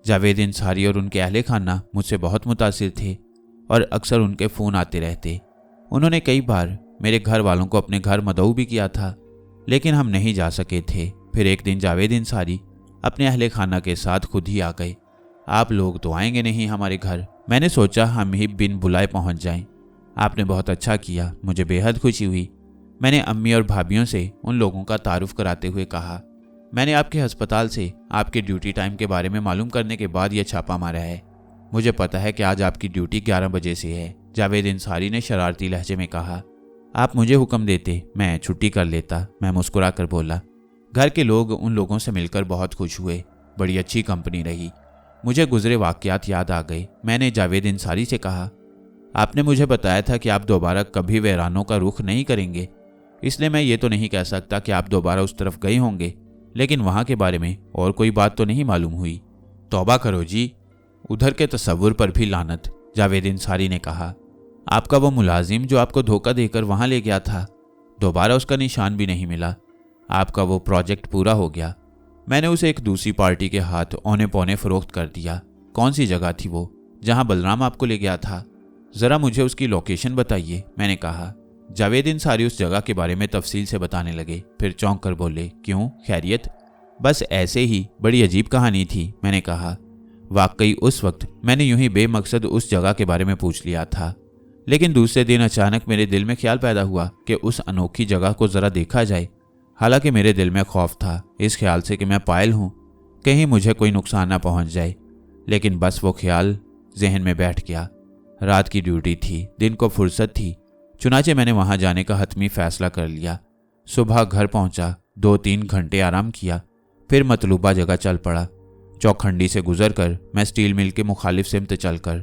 जावेद अंसारी और उनके अहले खाना मुझसे बहुत मुतासिर थे और अक्सर उनके फ़ोन आते रहते। उन्होंने कई बार मेरे घर वालों को अपने घर मदऊ भी किया था, लेकिन हम नहीं जा सके थे। फिर एक दिन जावेद अंसारी अपने अहले खाना के साथ खुद ही आ गए। आप लोग तो आएंगे नहीं हमारे घर। मैंने सोचा हम ही बिन बुलाए पहुंच जाएं। आपने बहुत अच्छा किया, मुझे बेहद खुशी हुई। मैंने अम्मी और भाभियों से उन लोगों का तारुफ कराते हुए कहा, मैंने आपके अस्पताल से आपके ड्यूटी टाइम के बारे में मालूम करने के बाद यह छापा मारा है। मुझे पता है कि आज आपकी ड्यूटी 11 बजे से है। जावेद अंसारी ने शरारती लहजे में कहा। आप मुझे हुक्म देते मैं छुट्टी कर लेता। मैं मुस्कुरा कर बोला। घर के लोग उन लोगों से मिलकर बहुत खुश हुए। बड़ी अच्छी कंपनी रही। मुझे गुजरे वाक़यात याद आ गए। मैंने जावेद अंसारी से कहा, आपने मुझे बताया था कि आप दोबारा कभी वीरानों का रुख नहीं करेंगे, इसलिए मैं ये तो नहीं कह सकता कि आप दोबारा उस तरफ गए होंगे, लेकिन वहाँ के बारे में और कोई बात तो नहीं मालूम हुई? तौबा करो जी, उधर के तसव्वुर पर भी लानत। जावेद अंसारी ने कहा, आपका वो मुलाजिम जो आपको धोखा देकर वहाँ ले गया था, दोबारा उसका निशान भी नहीं मिला। आपका वो प्रोजेक्ट पूरा हो गया। मैंने उसे एक दूसरी पार्टी के हाथ औने पौने फरोख्त कर दिया। कौन सी जगह थी वो जहाँ बलराम आपको ले गया था? ज़रा मुझे उसकी लोकेशन बताइए, मैंने कहा। जावेद अंसारी उस जगह के बारे में तफसील से बताने लगे। फिर चौंक कर बोले, क्यों, खैरियत? बस ऐसे ही, बड़ी अजीब कहानी थी, मैंने कहा। वाकई उस वक्त मैंने यूं ही बेमकसद उस जगह के बारे में पूछ लिया था, लेकिन दूसरे दिन अचानक मेरे दिल में ख्याल पैदा हुआ कि उस अनोखी जगह को ज़रा देखा जाए। हालांकि मेरे दिल में खौफ था इस ख्याल से कि मैं पायल हूँ। कहीं मुझे कोई नुकसान ना पहुंच जाए, लेकिन बस वो ख्याल जहन में बैठ गया। रात की ड्यूटी थी, दिन को फुर्सत थी, चुनाचे मैंने वहां जाने का हतमी फैसला कर लिया। सुबह घर पहुंचा, 2-3 घंटे आराम किया, फिर मतलूबा जगह चल पड़ा। चौखंडी से गुजरकर मैं स्टील मिल के मुखालिफ सिमत चलकर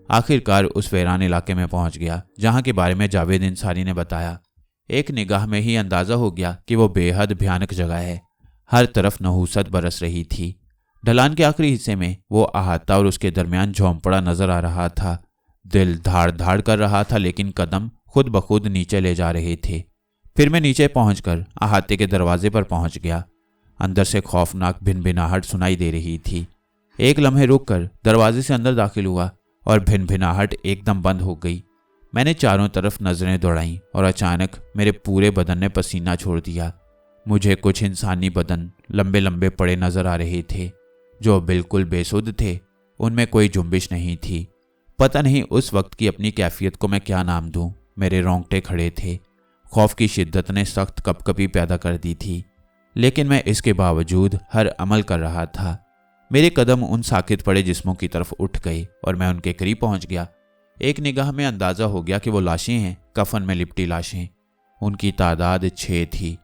आखिरकार उस वीरान इलाके में पहुंच गया जहां के बारे में जावेद इंसारी ने बताया। एक निगाह में ही अंदाजा हो गया कि वो बेहद भयानक जगह है। हर तरफ नहूसत बरस रही थी। ढलान के आखिरी हिस्से में वो अहाता और उसके दरमियान झोंपड़ा नजर आ रहा था। दिल धाड़ धाड़ कर रहा था, लेकिन कदम खुद ब खुद नीचे ले जा रहे थे। फिर मैं नीचे पहुंचकर अहाते के दरवाजे पर पहुंच गया। अंदर से खौफनाक भिनभिनाहट सुनाई दे रही थी। एक लम्हे रुककर दरवाजे से अंदर दाखिल हुआ और भिनभिनाहट एकदम बंद हो गई। मैंने चारों तरफ नजरें दौड़ाईं और अचानक मेरे पूरे बदन ने पसीना छोड़ दिया। मुझे कुछ इंसानी बदन लंबे लंबे पड़े नजर आ रहे थे जो बिल्कुल बेसुध थे। उनमें कोई जुम्बिश नहीं थी। पता नहीं उस वक्त की अपनी कैफियत को मैं क्या नाम दूं। मेरे रोंगटे खड़े थे। खौफ की शिद्दत ने सख्त कपकपी पैदा कर दी थी, लेकिन मैं इसके बावजूद हर अमल कर रहा था। मेरे कदम उन साकित पड़े जिस्मों की तरफ उठ गए और मैं उनके करीब पहुंच गया। एक निगाह में अंदाजा हो गया कि वो लाशें हैं, कफन में लिपटी लाशें। उनकी तादाद 6 थी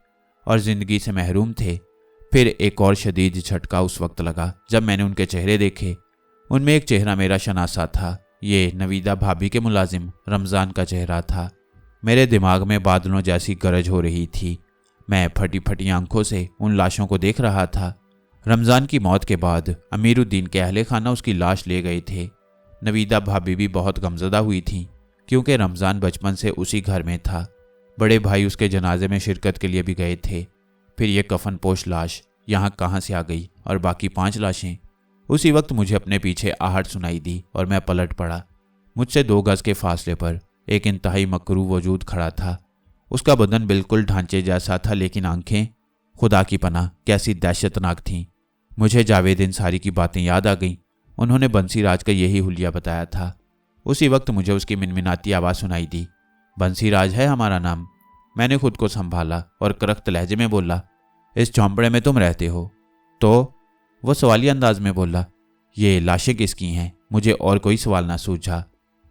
और जिंदगी से महरूम थे। फिर एक और शदीद झटका उस वक्त लगा जब मैंने उनके चेहरे देखे। उनमें एक चेहरा मेरा शनासा था। ये नवीदा भाभी के मुलाजिम रमज़ान का चेहरा था। मेरे दिमाग में बादलों जैसी गरज हो रही थी। मैं फटी फटी आंखों से उन लाशों को देख रहा था। रमज़ान की मौत के बाद अमीरुद्दीन के अहले खाना उसकी लाश ले गए थे। नवीदा भाभी भी बहुत गमज़दा हुई थी क्योंकि रमज़ान बचपन से उसी घर में था। बड़े भाई उसके जनाजे में शिरकत के लिए भी गए थे। फिर ये कफन पोश लाश यहाँ कहाँ से आ गई और बाकी 5 लाशें? उसी वक्त मुझे अपने पीछे आहट सुनाई दी और मैं पलट पड़ा। मुझसे 2 गज के फासले पर एक इंतहाई मकरूह वजूद खड़ा था। उसका बदन बिल्कुल ढांचे जैसा था, लेकिन आंखें खुदा की पनाह कैसी दहशतनाक थीं। मुझे जावेद इंसारी की बातें याद आ गईं। उन्होंने बंसीराज का यही हुलिया बताया था। उसी वक्त मुझे उसकी मिनमिनाती आवाज़ सुनाई दी। बंसीराज है हमारा नाम। मैंने खुद को संभाला और करख्त लहजे में बोला, इस झोंपड़े में तुम रहते हो? तो वो सवाली अंदाज में बोला, ये लाशें किसकी हैं? मुझे और कोई सवाल ना सूझा।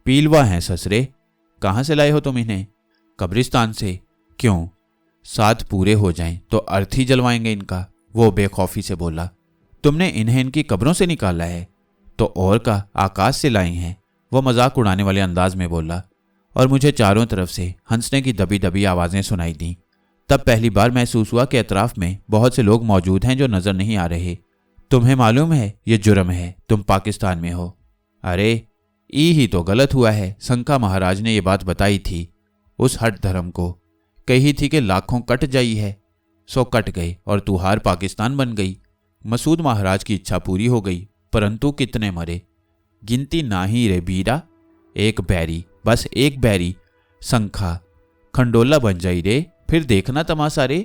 पीलवा हैं ससरे। कहाँ से लाए हो तुम इन्हें? कब्रिस्तान से। क्यों? 7 पूरे हो जाएं तो अर्थ ही जलवाएंगे इनका। वो बेखौफी से बोला, तुमने इन्हें इनकी कब्रों से निकाला है? तो और का आकाश से लाए हैं। वो मजाक उड़ाने वाले अंदाज में बोला और मुझे चारों तरफ से हंसने की दबी दबी आवाज़ें सुनाई दी। तब पहली बार महसूस हुआ कि अतराफ में बहुत से लोग मौजूद हैं जो नजर नहीं आ रहे। तुम्हें मालूम है ये जुर्म है, तुम पाकिस्तान में हो। अरे ई ही तो गलत हुआ है। संका महाराज ने ये बात बताई थी उस हट धर्म को। कही थी कि लाखों कट जाई है, सो कट गए और तू हार पाकिस्तान बन गई। मसूद महाराज की इच्छा पूरी हो गई, परंतु कितने मरे गिनती ना ही रे बीरा। एक बैरी, बस एक बैरी। संखा खंडोला बन जाई रे। फिर देखना तमाशा रे।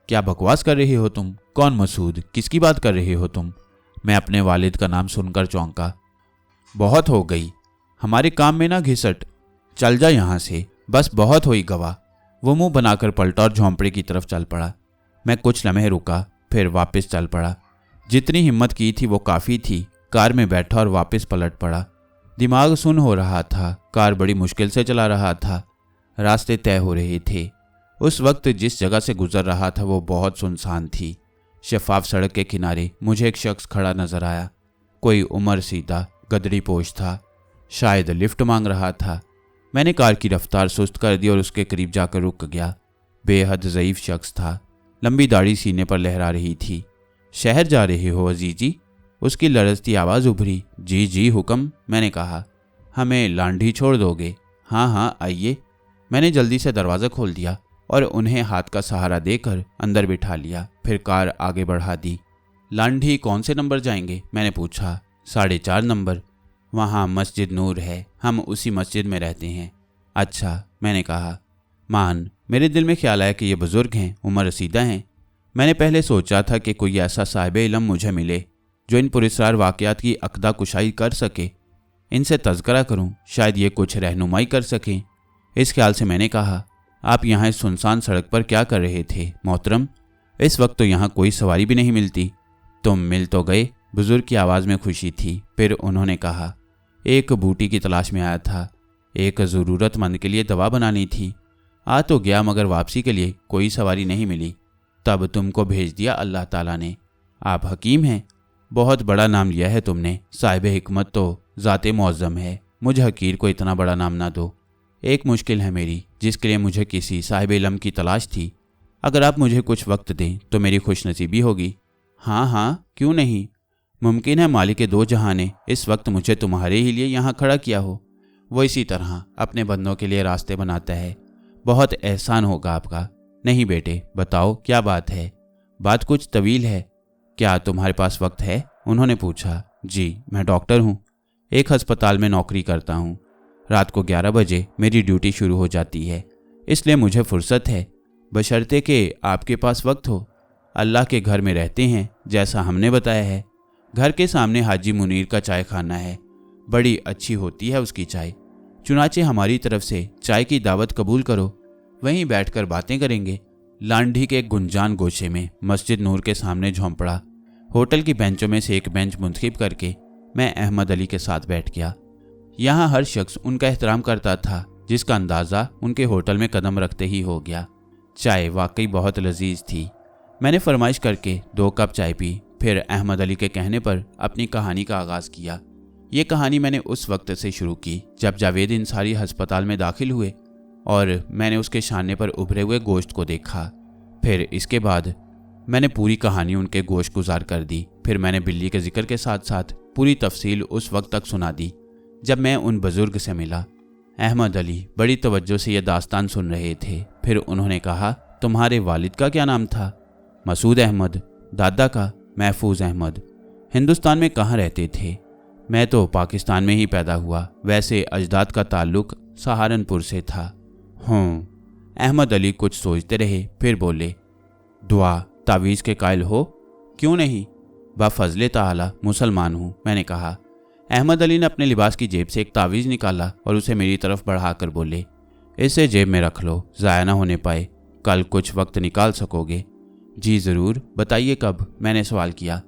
क्या बकवास कर रहे हो तुम? कौन मसूद? किसकी बात कर रहे हो तुम? मैं अपने वालिद का नाम सुनकर चौंका। बहुत हो गई, हमारे काम में ना घिसट। चल जा यहाँ से, बस बहुत हुई गवाह। वो मुंह बनाकर पलटा और झोंपड़े की तरफ चल पड़ा। मैं कुछ लम्हे रुका, फिर वापस चल पड़ा। जितनी हिम्मत की थी वो काफ़ी थी। कार में बैठा और वापस पलट पड़ा। दिमाग सुन हो रहा था। कार बड़ी मुश्किल से चला रहा था। रास्ते तय हो रहे थे। उस वक्त जिस जगह से गुजर रहा था वो बहुत सुनसान थी। शफाफ सड़क के किनारे मुझे एक शख्स खड़ा नजर आया। कोई उम्र सीधा गदड़ी पोश था। शायद लिफ्ट मांग रहा था। मैंने कार की रफ्तार सुस्त कर दी और उसके करीब जाकर रुक गया। बेहद ज़ईफ शख्स था। लंबी दाढ़ी सीने पर लहरा रही थी। शहर जा रहे हो अजीजी? उसकी लरजती आवाज़ उभरी। जी जी हुक्म, मैंने कहा। हमें लांढी छोड़ दोगे? हाँ हाँ आइए। मैंने जल्दी से दरवाज़ा खोल दिया और उन्हें हाथ का सहारा देकर अंदर बिठा लिया। फिर कार आगे बढ़ा दी। लांढी कौन से नंबर जाएंगे? मैंने पूछा। 4.5 नंबर। वहाँ मस्जिद नूर है, हम उसी मस्जिद में रहते हैं। अच्छा, मैंने कहा। मान, मेरे दिल में ख्याल आया कि ये बुज़ुर्ग हैं, उम्र रसीदा हैं। मैंने पहले सोचा था कि कोई ऐसा साहिब इल्म मुझे मिले जो इन पुरस्कार वाक़यात की अक़दा कुशाई कर सके। इनसे तज़किरा करूं, शायद ये कुछ रहनुमाई कर सकें। इस ख्याल से मैंने कहा, आप यहाँ इस सुनसान सड़क पर क्या कर रहे थे मोहतरम? इस वक्त तो यहाँ कोई सवारी भी नहीं मिलती। तुम मिल तो गए? बुजुर्ग की आवाज़ में खुशी थी। फिर उन्होंने कहा, एक बूटी की तलाश में आया था, एक ज़रूरतमंद के लिए दवा बनानी थी। आ तो गया मगर वापसी के लिए कोई सवारी नहीं मिली। तब तुमको भेज दिया अल्लाह ताला ने। आप हकीम हैं, बहुत बड़ा नाम लिया है तुमने। साहिब हिकमत तो ज़ाते मुअज़्ज़म है। मुझ हकीर को इतना बड़ा नाम ना दो। एक मुश्किल है मेरी, जिसके लिए मुझे किसी साहिब इल्म की तलाश थी। अगर आप मुझे कुछ वक्त दें तो मेरी खुशनसीबी होगी। हाँ हाँ, क्यों नहीं। मुमकिन है मालिक दो जहां ने इस वक्त मुझे तुम्हारे ही लिए यहाँ खड़ा किया हो। वो इसी तरह अपने बंदों के लिए रास्ते बनाता है। बहुत एहसान होगा आपका। नहीं बेटे, बताओ क्या बात है। बात कुछ तवील है। क्या तुम्हारे पास वक्त है? उन्होंने पूछा। जी, मैं डॉक्टर हूँ, एक अस्पताल में नौकरी करता हूँ। रात को 11 बजे मेरी ड्यूटी शुरू हो जाती है, इसलिए मुझे फुर्सत है, बशर्ते कि आपके पास वक्त हो। अल्लाह के घर में रहते हैं जैसा हमने बताया है। घर के सामने हाजी मुनीर का चाय खाना है, बड़ी अच्छी होती है उसकी चाय। चुनाचे हमारी तरफ से चाय की दावत कबूल करो, वहीं बैठकर बातें करेंगे। लांढी के एक गुंजान गोशे में मस्जिद नूर के सामने झोंपड़ा होटल की बेंचों में से एक बेंच मुंतखब करके मैं अहमद अली के साथ बैठ गया। यहाँ हर शख्स उनका एहतराम करता था, जिसका अंदाज़ा उनके होटल में कदम रखते ही हो गया। चाय वाकई बहुत लजीज थी। मैंने फरमाइश करके 2 कप चाय पी। फिर अहमद अली के कहने पर अपनी कहानी का आगाज़ किया। ये कहानी मैंने उस वक्त से शुरू की जब जावेद इंसारी अस्पताल में दाखिल हुए और मैंने उसके शाने पर उभरे हुए गोश्त को देखा। फिर इसके बाद मैंने पूरी कहानी उनके गोश गुजार कर दी। फिर मैंने बिल्ली के जिक्र के साथ साथ पूरी तफसील उस वक्त तक सुना दी जब मैं उन बुजुर्ग से मिला। अहमद अली बड़ी तवज्जो से यह दास्तान सुन रहे थे। फिर उन्होंने कहा, तुम्हारे वालिद का क्या नाम था? मसूद अहमद। दादा का? महफूज अहमद। हिंदुस्तान में कहाँ रहते थे? मैं तो पाकिस्तान में ही पैदा हुआ, वैसे अजदाद का ताल्लुक सहारनपुर से था। अहमद अली कुछ सोचते रहे, फिर बोले, दुआ तावीज़ के कायल हो? क्यों नहीं, बाफजले ताला मुसलमान हूँ, मैंने कहा। अहमद अली ने अपने लिबास की जेब से एक तावीज़ निकाला और उसे मेरी तरफ बढ़ाकर बोले, इसे जेब में रख लो, ज़ाया ना होने पाए, कल कुछ वक्त निकाल सकोगे? जी ज़रूर, बताइए कब? मैंने सवाल किया।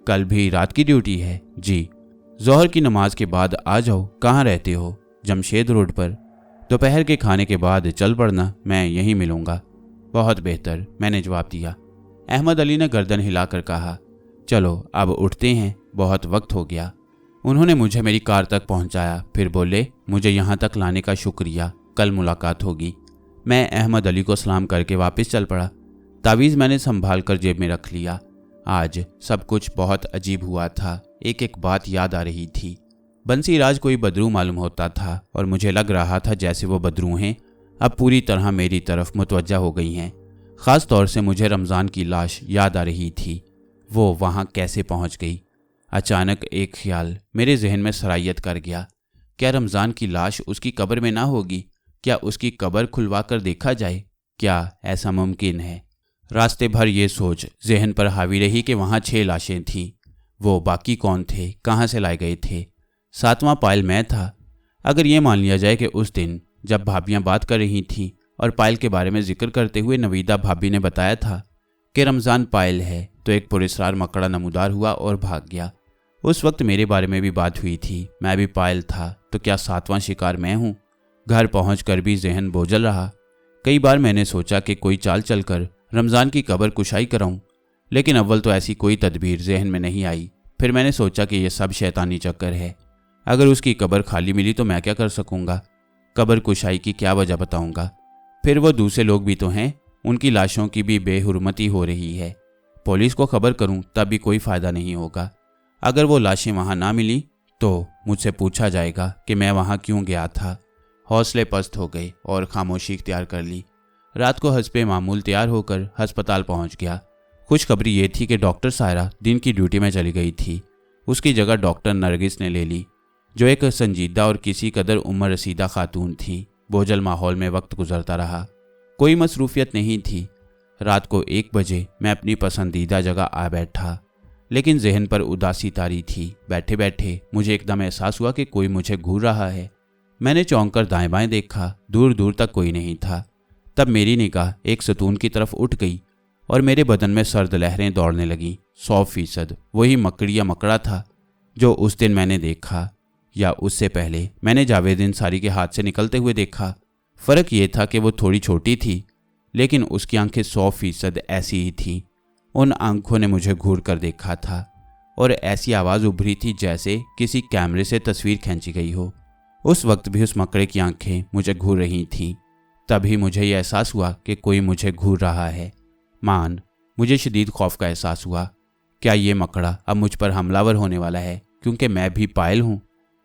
कल भी रात की ड्यूटी है? जी। ज़ोहर की नमाज के बाद आ जाओ। कहाँ रहते हो? जमशेद रोड पर। दोपहर के खाने के बाद चल पड़ना, मैं यहीं मिलूँगा। बहुत बेहतर, मैंने जवाब दिया। अहमद अली ने गर्दन हिलाकर कहा, चलो अब उठते हैं, बहुत वक्त हो गया। उन्होंने मुझे मेरी कार तक पहुंचाया, फिर बोले, मुझे यहाँ तक लाने का शुक्रिया, कल मुलाकात होगी। मैं अहमद अली को सलाम करके वापस चल पड़ा। तावीज़ मैंने संभाल कर जेब में रख लिया। आज सब कुछ बहुत अजीब हुआ था। एक एक बात याद आ रही थी। बंसी राज कोई बदरू मालूम होता था और मुझे लग रहा था जैसे वो बदरू हैं अब पूरी तरह मेरी तरफ मुतवज्जा हो गई हैं। ख़ास तौर से मुझे रमज़ान की लाश याद आ रही थी। वो वहाँ कैसे पहुँच गई? अचानक एक ख्याल मेरे जहन में सरायत कर गया। क्या रमज़ान की लाश उसकी कब्र में ना होगी? क्या उसकी कब्र खुलवा कर देखा जाए? क्या ऐसा मुमकिन है? रास्ते भर ये सोच जहन पर हावी रही कि वहाँ 6 लाशें थीं। वो बाकी कौन थे? कहाँ से लाए गए थे? 7वां पायल मैं था। अगर ये मान लिया जाए कि उस दिन जब भाभियाँ बात कर रही थीं और पायल के बारे में जिक्र करते हुए नवीदा भाभी ने बताया था कि रमज़ान पायल है, तो एक पुरस्कार मकड़ा नमूदार हुआ और भाग गया। उस वक्त मेरे बारे में भी बात हुई थी, मैं भी पायल था, तो क्या 7वां शिकार मैं हूँ? घर पहुँच भी जहन बोझल रहा। कई बार मैंने सोचा कि कोई चाल चलकर रमज़ान की कब्र कुशाई कराऊं, लेकिन अव्वल तो ऐसी कोई तदबीर जहन में नहीं आई। फिर मैंने सोचा कि यह सब शैतानी चक्कर है। अगर उसकी कब्र खाली मिली तो मैं क्या कर सकूंगा? कब्र कुशाई की क्या वजह बताऊंगा? फिर वो दूसरे लोग भी तो हैं, उनकी लाशों की भी बेहुरमती हो रही है। पुलिस को खबर करूं तब भी कोई फ़ायदा नहीं होगा। अगर वो लाशें वहाँ ना मिली तो मुझसे पूछा जाएगा कि मैं वहाँ क्यों गया था। हौसले पस्त हो गए और खामोशी इख्तियार कर ली। रात को हस्बे मामूल तैयार होकर अस्पताल पहुंच गया। खुशखबरी ये थी कि डॉक्टर सायरा दिन की ड्यूटी में चली गई थी। उसकी जगह डॉक्टर नरगिस ने ले ली, जो एक संजीदा और किसी कदर उम्र रसीदा खातून थी। बोझल माहौल में वक्त गुजरता रहा, कोई मसरूफियत नहीं थी। रात को 1 बजे मैं अपनी पसंदीदा जगह आ बैठा, लेकिन जहन पर उदासी तारी थी। बैठे बैठे मुझे एकदम एहसास हुआ कि कोई मुझे घूर रहा है। मैंने चौंक कर दाएं बाएं देखा, दूर दूर तक कोई नहीं था। तब मेरी निगाह एक सतून की तरफ उठ गई और मेरे बदन में सर्द लहरें दौड़ने लगीं। 100% वही मकड़ी या मकड़ा था जो उस दिन मैंने देखा, या उससे पहले मैंने जावेद अंसारी के हाथ से निकलते हुए देखा। फ़र्क ये था कि वो थोड़ी छोटी थी, लेकिन उसकी आंखें 100% ऐसी ही थीं। उन आंखों ने मुझे घूर कर देखा था और ऐसी आवाज़ उभरी थी जैसे किसी कैमरे से तस्वीर खींची गई हो। उस वक्त भी उस मकड़े की आंखें मुझे घूर रही थीं। तभी मुझे यह एहसास हुआ कि कोई मुझे घूर रहा है। मुझे शदीद खौफ का एहसास हुआ। क्या ये मकड़ा अब मुझ पर हमलावर होने वाला है, क्योंकि मैं भी पायल हूँ?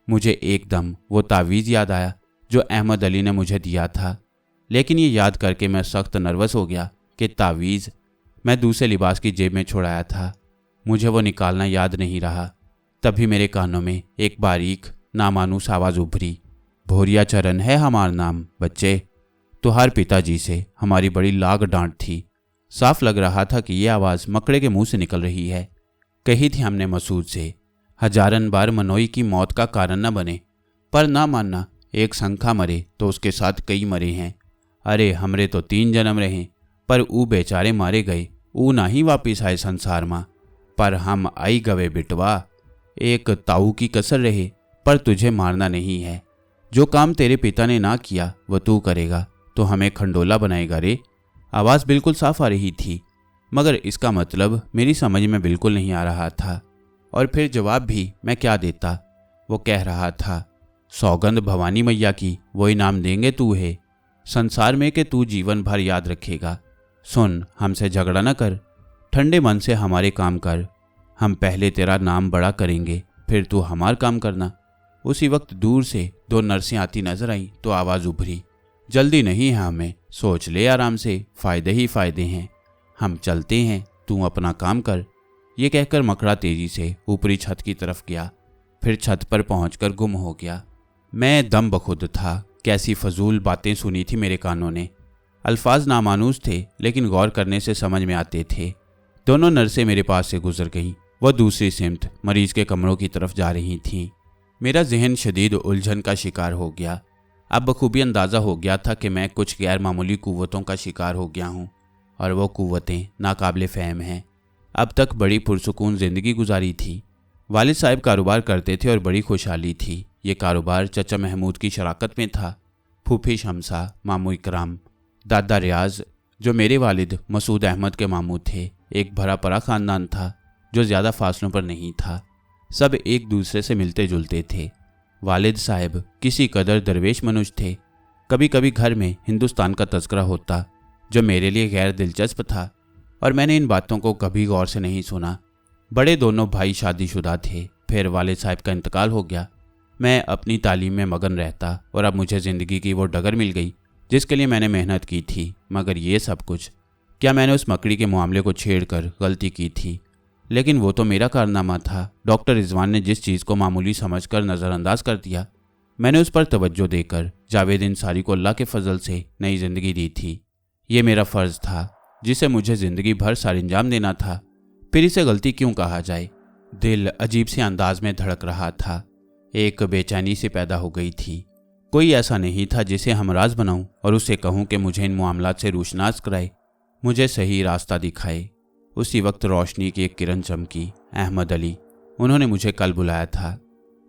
मुझे एकदम वो तावीज़ याद आया जो अहमद अली ने मुझे दिया था, लेकिन ये याद करके मैं सख्त नर्वस हो गया कि तावीज़ मैं दूसरे लिबास की जेब में छुड़ाया था। मुझे वो निकालना याद नहीं रहा। तभी मेरे कानों में एक बारीक नामानूस आवाज़ उभरी, भोरिया चरण है हमार नाम बच्चे। तुहार पिताजी से हमारी बड़ी लाग डांट थी। साफ लग रहा था कि यह आवाज़ मकड़े के मुंह से निकल रही है। कही थी हमने मसूद से, हजारन बार मनोई की मौत का कारण न बने, पर ना मानना एक संखा मरे तो उसके साथ कई मरे हैं। अरे हमरे तो 3 जन्म रहे, पर ऊ बेचारे मारे गए, ऊ ना ही वापिस आए संसार माँ। पर हम आई गवे बिटवा, एक ताऊ की कसर रहे, पर तुझे मारना नहीं है। जो काम तेरे पिता ने ना किया वह तू करेगा तो हमें खंडोला बनाएगा रे। आवाज़ बिल्कुल साफ आ रही थी, मगर इसका मतलब मेरी समझ में बिल्कुल नहीं आ रहा था। और फिर जवाब भी मैं क्या देता। वो कह रहा था, सौगंध भवानी मैया की वो इनाम देंगे तू है संसार में कि तू जीवन भर याद रखेगा। सुन, हमसे झगड़ा न कर, ठंडे मन से हमारे काम कर। हम पहले तेरा नाम बड़ा करेंगे, फिर तू हमार काम करना। उसी वक्त दूर से 2 नर्सें आती नजर आईं तो आवाज़ उभरी, जल्दी नहीं है हमें, सोच ले आराम से, फ़ायदे ही फ़ायदे हैं। हम चलते हैं, तू अपना काम कर। ये कहकर मकड़ा तेजी से ऊपरी छत की तरफ गया, फिर छत पर पहुंचकर गुम हो गया। मैं दम बखुद था। कैसी फजूल बातें सुनी थी मेरे कानों ने। अल्फाज नामानूस थे, लेकिन गौर करने से समझ में आते थे। दोनों नर्सें मेरे पास से गुजर गईं। वह दूसरी सिमत मरीज के कमरों की तरफ जा रही थीं। मेरा जहन शदीद उलझन का शिकार हो गया। अब बखूबी अंदाज़ा हो गया था कि मैं कुछ गैर मामूली कुव्वतों का शिकार हो गया हूँ, और वो कुव्वतें नाकाबिले फ़हम हैं। अब तक बड़ी पुरसुकून ज़िंदगी गुजारी थी। वालिद साहब कारोबार करते थे और बड़ी खुशहाली थी। ये कारोबार चचा महमूद की शराकत में था। फूफी शमसा, मामू इकराम, दादा रियाज जो मेरे वालिद मसूद अहमद के मामू थे। एक भरा परा ख़ानदान था जो ज़्यादा फासलों पर नहीं था। सब एक दूसरे से मिलते जुलते थे। वालिद साहब किसी कदर दरवेश मनुष्य थे। कभी कभी घर में हिंदुस्तान का तज़किरा होता जो मेरे लिए गैर दिलचस्प था, और मैंने इन बातों को कभी गौर से नहीं सुना। बड़े दोनों भाई शादीशुदा थे। फिर वालिद साहब का इंतकाल हो गया। मैं अपनी तालीम में मगन रहता, और अब मुझे ज़िंदगी की वो डगर मिल गई जिसके लिए मैंने मेहनत की थी। मगर ये सब कुछ, क्या मैंने उस मकड़ी के मामले को छेड़कर गलती की थी? लेकिन वो तो मेरा कारनामा था। डॉक्टर रिजवान ने जिस चीज़ को मामूली समझकर नज़रअंदाज कर दिया, मैंने उस पर तवज्जो देकर जावेद अंसारी को अल्लाह के फजल से नई ज़िंदगी दी थी। ये मेरा फ़र्ज़ था जिसे मुझे ज़िंदगी भर सरअंजाम देना था। फिर इसे गलती क्यों कहा जाए? दिल अजीब से अंदाज में धड़क रहा था। एक बेचैनी से पैदा हो गई थी। कोई ऐसा नहीं था जिसे हमराज बनाऊं और उसे कहूं कि मुझे इन मामलात से रूशनास कराए, मुझे सही रास्ता दिखाए। उसी वक्त रोशनी की एक किरण चमकी। अहमद अली, उन्होंने मुझे कल बुलाया था।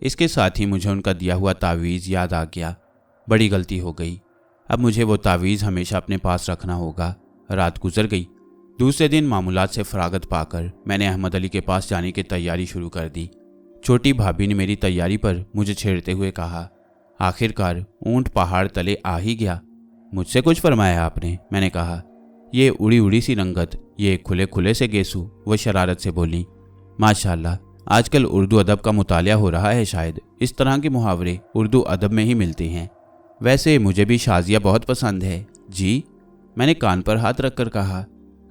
इसके साथ ही मुझे उनका दिया हुआ तावीज़ याद आ गया। बड़ी गलती हो गई। अब मुझे वो तावीज़ हमेशा अपने पास रखना होगा। रात गुजर गई। दूसरे दिन मामूलात से फरागत पाकर मैंने अहमद अली के पास जाने की तैयारी शुरू कर दी। छोटी भाभी ने मेरी तैयारी पर मुझे छेड़ते हुए कहा, आखिरकार ऊंट पहाड़ तले आ ही गया। मुझसे कुछ फरमाया आपने? मैंने कहा। ये उड़ी उड़ी सी रंगत, ये खुले खुले से गेसू, वो शरारत से बोली। माशाल्लाह, आजकल उर्दू अदब का मुतालिया हो रहा है। शायद इस तरह के मुहावरे उर्दू अदब में ही मिलते हैं। वैसे मुझे भी शाजिया बहुत पसंद है। जी? मैंने कान पर हाथ रखकर कहा।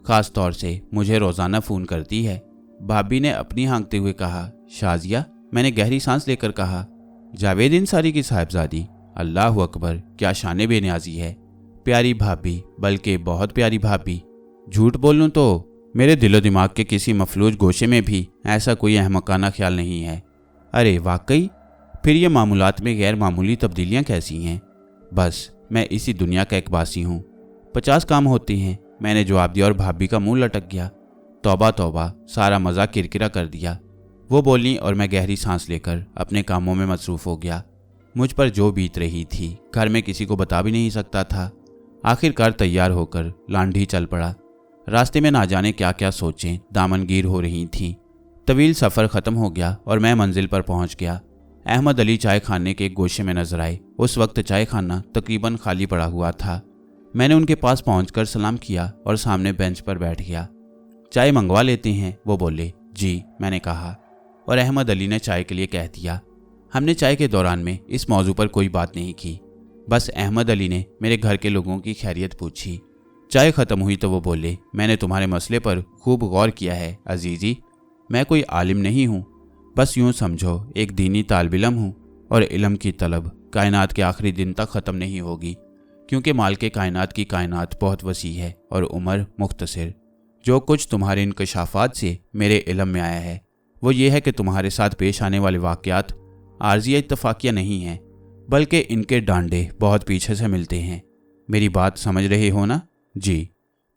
ख़ास तौर से मुझे रोज़ाना फ़ोन करती है। भाभी ने अपनी हाँकते हुए कहा। शाजिया? मैंने गहरी सांस लेकर कहा। जावेद अंसारी की साहिबजादी। अल्लाह अकबर, क्या शान बेनियाजी है। प्यारी भाभी, बल्कि बहुत प्यारी भाभी। झूठ बोलूं तो मेरे दिलो दिमाग के किसी मफलूज गोशे में भी ऐसा कोई अहमकाना ख्याल नहीं है। अरे वाकई? फिर ये मामूलात में गैर मामूली तब्दीलियाँ कैसी हैं? बस मैं इसी दुनिया का एक बासी हूँ। 50 काम होते हैं, मैंने जवाब दिया और भाभी का मुंह लटक गया। तौबा तौबा, सारा मजाक किरकिरा कर दिया। वो बोली और मैं गहरी सांस लेकर अपने कामों में मसरूफ हो गया। मुझ पर जो बीत रही थी घर में किसी को बता भी नहीं सकता था। आखिरकार तैयार होकर लांढी चल पड़ा। रास्ते में ना जाने क्या क्या सोचें दामनगीर हो रही थीं। तवील सफ़र ख़त्म हो गया और मैं मंजिल पर पहुंच गया। अहमद अली चाय खाने के एक गोशे में नजर आए। उस वक्त चाय खाना तकरीबन खाली पड़ा हुआ था। मैंने उनके पास पहुंचकर सलाम किया और सामने बेंच पर बैठ गया। चाय मंगवा लेते हैं, वो बोले। जी, मैंने कहा और अहमद अली ने चाय के लिए कह दिया। हमने चाय के दौरान में इस मौजू पर कोई बात नहीं की। बस अहमद अली ने मेरे घर के लोगों की खैरियत पूछी। चाय ख़त्म हुई तो वो बोले, मैंने तुम्हारे मसले पर खूब गौर किया है अजीज़ी। मैं कोई आलिम नहीं हूँ, बस यूँ समझो एक दीनी तालिब-इल्म हूँ और इल्म की तलब कायनात के आखिरी दिन तक ख़त्म नहीं होगी, क्योंकि मालिक कायनात की कायनात बहुत वसी है और उम्र मुख्तसर। जो कुछ तुम्हारे इंकशाफात से मेरे इल्म में आया है वो ये है कि तुम्हारे साथ पेश आने वाले वाक़यात आर्ज़िया इत्तफ़ाक़िया नहीं हैं, बल्कि इनके डांडे बहुत पीछे से मिलते हैं। मेरी बात समझ रहे हो ना? जी।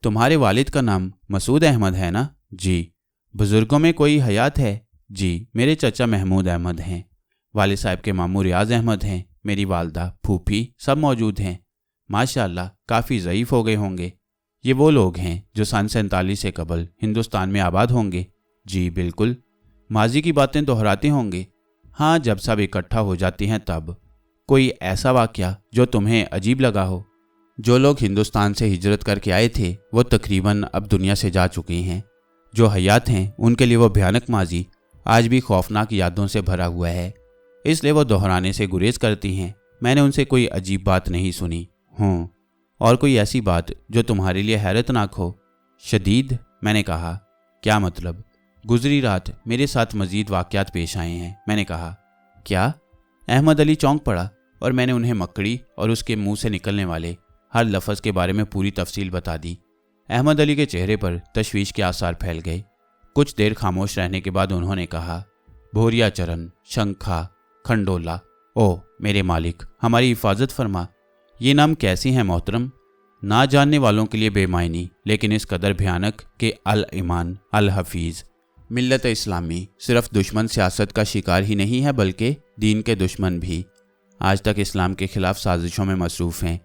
तुम्हारे वालिद का नाम मसूद अहमद है ना? जी। बुज़ुर्गों में कोई हयात है? जी, मेरे चचा महमूद अहमद हैं। वालिद साहब के मामू रियाज अहमद हैं। मेरी वालदा, फूफी सब मौजूद हैं। माशाअल्लाह काफ़ी ज़ईफ़ हो गए होंगे। ये वो लोग हैं जो सन 47 से कबल हिंदुस्तान में आबाद होंगे? जी बिल्कुल। माजी की बातें दोहराते होंगे? हाँ, जब सब इकट्ठा हो जाते हैं तब। कोई ऐसा वाक़या जो तुम्हें अजीब लगा हो? जो लोग हिंदुस्तान से हिजरत करके आए थे वो तकरीबन अब दुनिया से जा चुके हैं। जो हयात हैं उनके लिए वो भयानक माजी आज भी खौफनाक यादों से भरा हुआ है, इसलिए वो दोहराने से गुरेज करती हैं। मैंने उनसे कोई अजीब बात नहीं सुनी। और कोई ऐसी बात जो तुम्हारे लिए हैरतनाक हो? शदीद, मैंने कहा। क्या मतलब? गुजरी रात मेरे साथ मजीद वाक़यात पेश आए हैं, मैंने कहा। क्या? अहमद अली चौंक पड़ा और मैंने उन्हें मकड़ी और उसके मुंह से निकलने वाले हर लफ्ज़ के बारे में पूरी तफसील बता दी। अहमद अली के चेहरे पर तशवीश के आसार फैल गए। कुछ देर खामोश रहने के बाद उन्होंने कहा, भोरिया चरण, शंखा, खंडोला। ओ मेरे मालिक, हमारी हिफाजत फरमा। ये नाम कैसे हैं मोहतरम? ना जानने वालों के लिए बेमायनी लेकिन इस कदर भयानक कि अल ईमान, अल हफीज़। मिल्लत इस्लामी सिर्फ दुश्मन सियासत का शिकार ही नहीं है बल्कि दीन के दुश्मन भी। आज तक इस्लाम के खिलाफ साजिशों में मसरूफ़ हैं।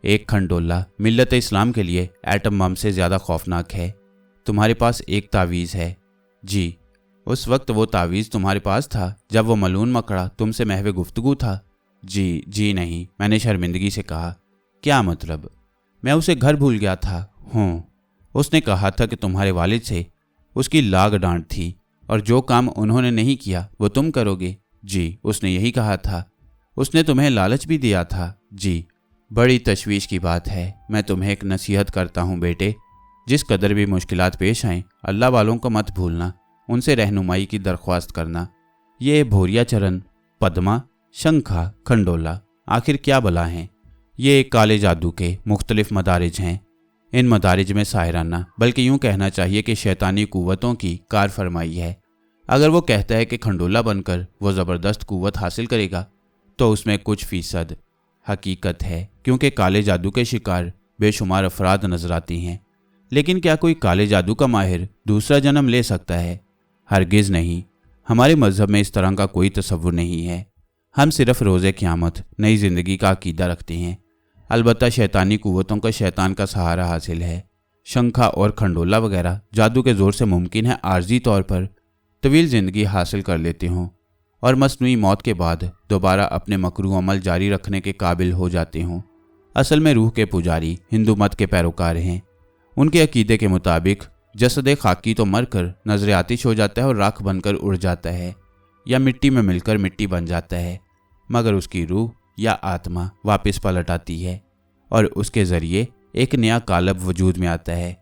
एक खंडोला मिल्लत इस्लाम के लिए एटम बम से ज़्यादा खौफनाक है। तुम्हारे पास एक तावीज़ है? जी। उस वक्त वो तावीज़ तुम्हारे पास था जब वो मलून मकड़ा तुमसे महवे गुफ्तगू था? जी नहीं, मैंने शर्मिंदगी से कहा। क्या मतलब? मैं उसे घर भूल गया था। उसने कहा था कि तुम्हारे वालिद से उसकी लाग डांट थी और जो काम उन्होंने नहीं किया वो तुम करोगे। जी, उसने यही कहा था। उसने तुम्हें लालच भी दिया था? जी। बड़ी तशवीश की बात है। मैं तुम्हें एक नसीहत करता हूँ बेटे, जिस कदर भी मुश्किलात पेश आएँ अल्लाह वालों को मत भूलना, उनसे रहनुमाई की दरख्वास्त करना। ये भोरिया चरण, पद्मा, शंखा, खंडोला आखिर क्या बला हैं? ये काले जादू के मुख्तलिफ मदारिज हैं। इन मदारिज में साहिराना बल्कि यूँ कहना चाहिए कि शैतानी कुव्वतों की कार फरमाई है। अगर वो कहता है कि खंडोला बनकर वो ज़बरदस्त कुव्वत हासिल करेगा तो उसमें कुछ फ़ीसद हकीकत है, क्योंकि काले जादू के शिकार बेशुमार अफराद नजर आती हैं। लेकिन क्या कोई काले जादू का माहिर दूसरा जन्म ले सकता है? हरगिज़ नहीं। हमारे मज़हब में इस तरह का कोई तसव्वुर नहीं है। हम सिर्फ रोज़े क़यामत नई ज़िंदगी का अकीदा रखते हैं। अलबत्ता शैतानी कुव्वतों का शैतान का सहारा हासिल है। शंखा और खंडोला वगैरह जादू के ज़ोर से मुमकिन है आर्जी तौर पर तवील ज़िंदगी हासिल कर लेते हों और मसनूई मौत के बाद दोबारा अपने मकरू अमल जारी रखने के काबिल हो जाते हों। असल में रूह के पुजारी हिंदू मत के पैरोकार हैं। उनके अकीदे के मुताबिक जसद खाकी तो मरकर नजर आतिश हो जाता है और राख बनकर उड़ जाता है या मिट्टी में मिलकर मिट्टी बन जाता है, मगर उसकी रूह या आत्मा वापस पलट आती है और उसके ज़रिए एक नया कालब वजूद में आता है।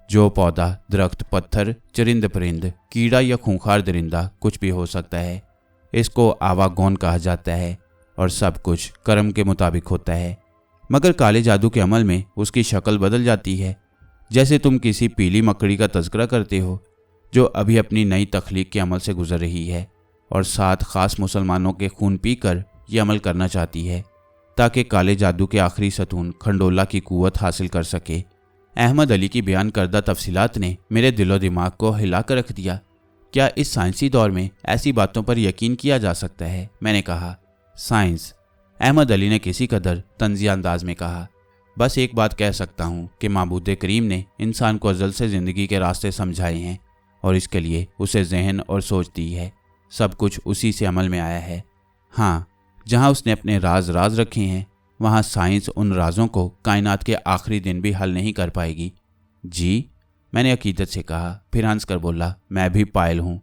जो पौधा, दरख्त, पत्थर, चरिंद परिंद, कीड़ा या खूंखार दरिंदा कुछ भी हो सकता है। इसको आवागौन कहा जाता है और सब कुछ कर्म के मुताबिक होता है, मगर काले जादू के अमल में उसकी शक्ल बदल जाती है। जैसे तुम किसी पीली मकड़ी का तज़किरा करते हो जो अभी अपनी नई तख्लीक के अमल से गुजर रही है और 7 ख़ास मुसलमानों के खून पीकर ये अमल करना चाहती है ताकि काले जादू के आखिरी सतून खंडोला की कुव्वत हासिल कर सके। अहमद अली की बयान करदा तफसीलात ने मेरे दिलो दिमाग को हिला कर रख दिया। क्या इस साइंसी दौर में ऐसी बातों पर यकीन किया जा सकता है? मैंने कहा। साइंस, अहमद अली ने किसी कदर तंजिया अंदाज में कहा। बस एक बात कह सकता हूँ कि माबूद करीम ने इंसान को अज़ल से ज़िंदगी के रास्ते समझाए हैं और इसके लिए उसे जहन और सोच दी है। सब कुछ उसी से अमल में आया है। हाँ, जहाँ उसने अपने राज रखे हैं वहाँ साइंस उन राजों को कायनात के आखिरी दिन भी हल नहीं कर पाएगी। जी, मैंने अकीदत से कहा। फिर हंस कर बोला, मैं भी पायल हूँ।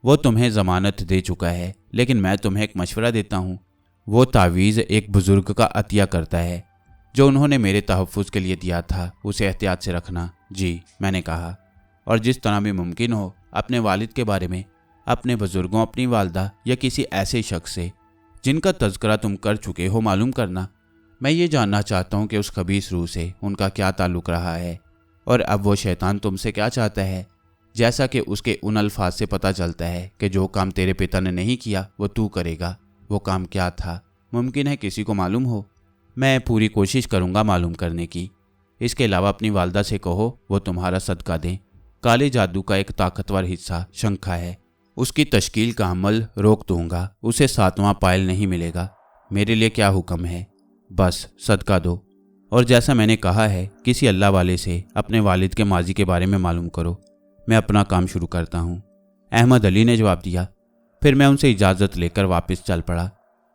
वो तुम्हें ज़मानत दे चुका है, लेकिन मैं तुम्हें एक मशवरा देता हूँ। वो तावीज़ एक बुज़ुर्ग का अतिया करता है जो उन्होंने मेरे तहफ़्फ़ुज़ के लिए दिया था, उसे एहतियात से रखना। जी, मैंने कहा। और जिस तरह भी मुमकिन हो अपने वालिद के बारे में, अपने बुज़ुर्गों, अपनी वालदा या किसी ऐसे शख्स से जिनका तज़किरा तुम कर चुके हो मालूम करना। मैं ये जानना चाहता हूँ कि उस खबीस रूह से उनका क्या ताल्लुक़ रहा है और अब वो शैतान तुमसे क्या चाहता है। जैसा कि उसके उन अल्फाज से पता चलता है कि जो काम तेरे पिता ने नहीं किया वो तू करेगा। वो काम क्या था? मुमकिन है किसी को मालूम हो। मैं पूरी कोशिश करूँगा मालूम करने की। इसके अलावा अपनी वालदा से कहो वो तुम्हारा सदका दें। काले जादू का एक ताकतवर हिस्सा शंखा है, उसकी तश्कील का अमल रोक दूंगा। उसे 7वां पायल नहीं मिलेगा। मेरे लिए क्या हुक्म है? बस सदका दो। और जैसा मैंने कहा है, किसी अल्लाह वाले से अपने वालिद के माजी के बारे में मालूम करो। मैं अपना काम शुरू करता हूँ, अहमद अली ने जवाब दिया। फिर मैं उनसे इजाज़त लेकर वापस चल पड़ा।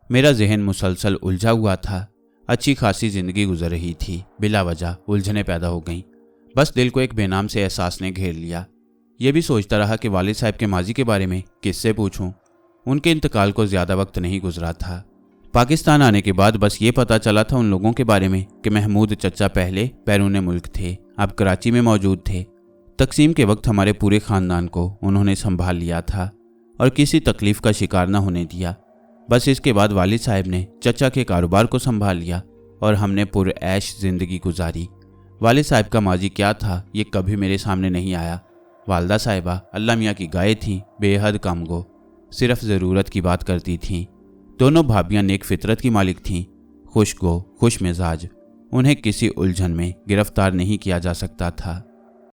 मेरा जहन मुसलसल उलझा हुआ था। अच्छी खासी ज़िंदगी गुजर रही थी, बिला वजह उलझनें पैदा हो गईं। बस दिल को एक बेनाम से एहसास ने घेर लिया। ये भी सोचता रहा कि वालिद साहब के माजी के बारे में किससे पूछूं। उनके इंतकाल को ज़्यादा वक्त नहीं गुजरा था। पाकिस्तान आने के बाद बस ये पता चला था उन लोगों के बारे में कि महमूद चचा पहले बैरून मुल्क थे, अब कराची में मौजूद थे। तकसीम के वक्त हमारे पूरे ख़ानदान को उन्होंने संभाल लिया था और किसी तकलीफ़ का शिकार न होने दिया। बस इसके बाद वालिद साहब ने चचा के कारोबार को संभाल लिया और हमने पुरऐश ज़िंदगी गुजारी। वालिद साहब का माजी क्या था ये कभी मेरे सामने नहीं आया। वालदा साहिबा अल्लाह मियाँ की गाय थी, बेहद कामगो, सिर्फ ज़रूरत की बात करती थीं। दोनों भाभियाँ नेक फितरत की मालिक थीं, खुशगो, खुश मिजाज। उन्हें किसी उलझन में गिरफ्तार नहीं किया जा सकता था।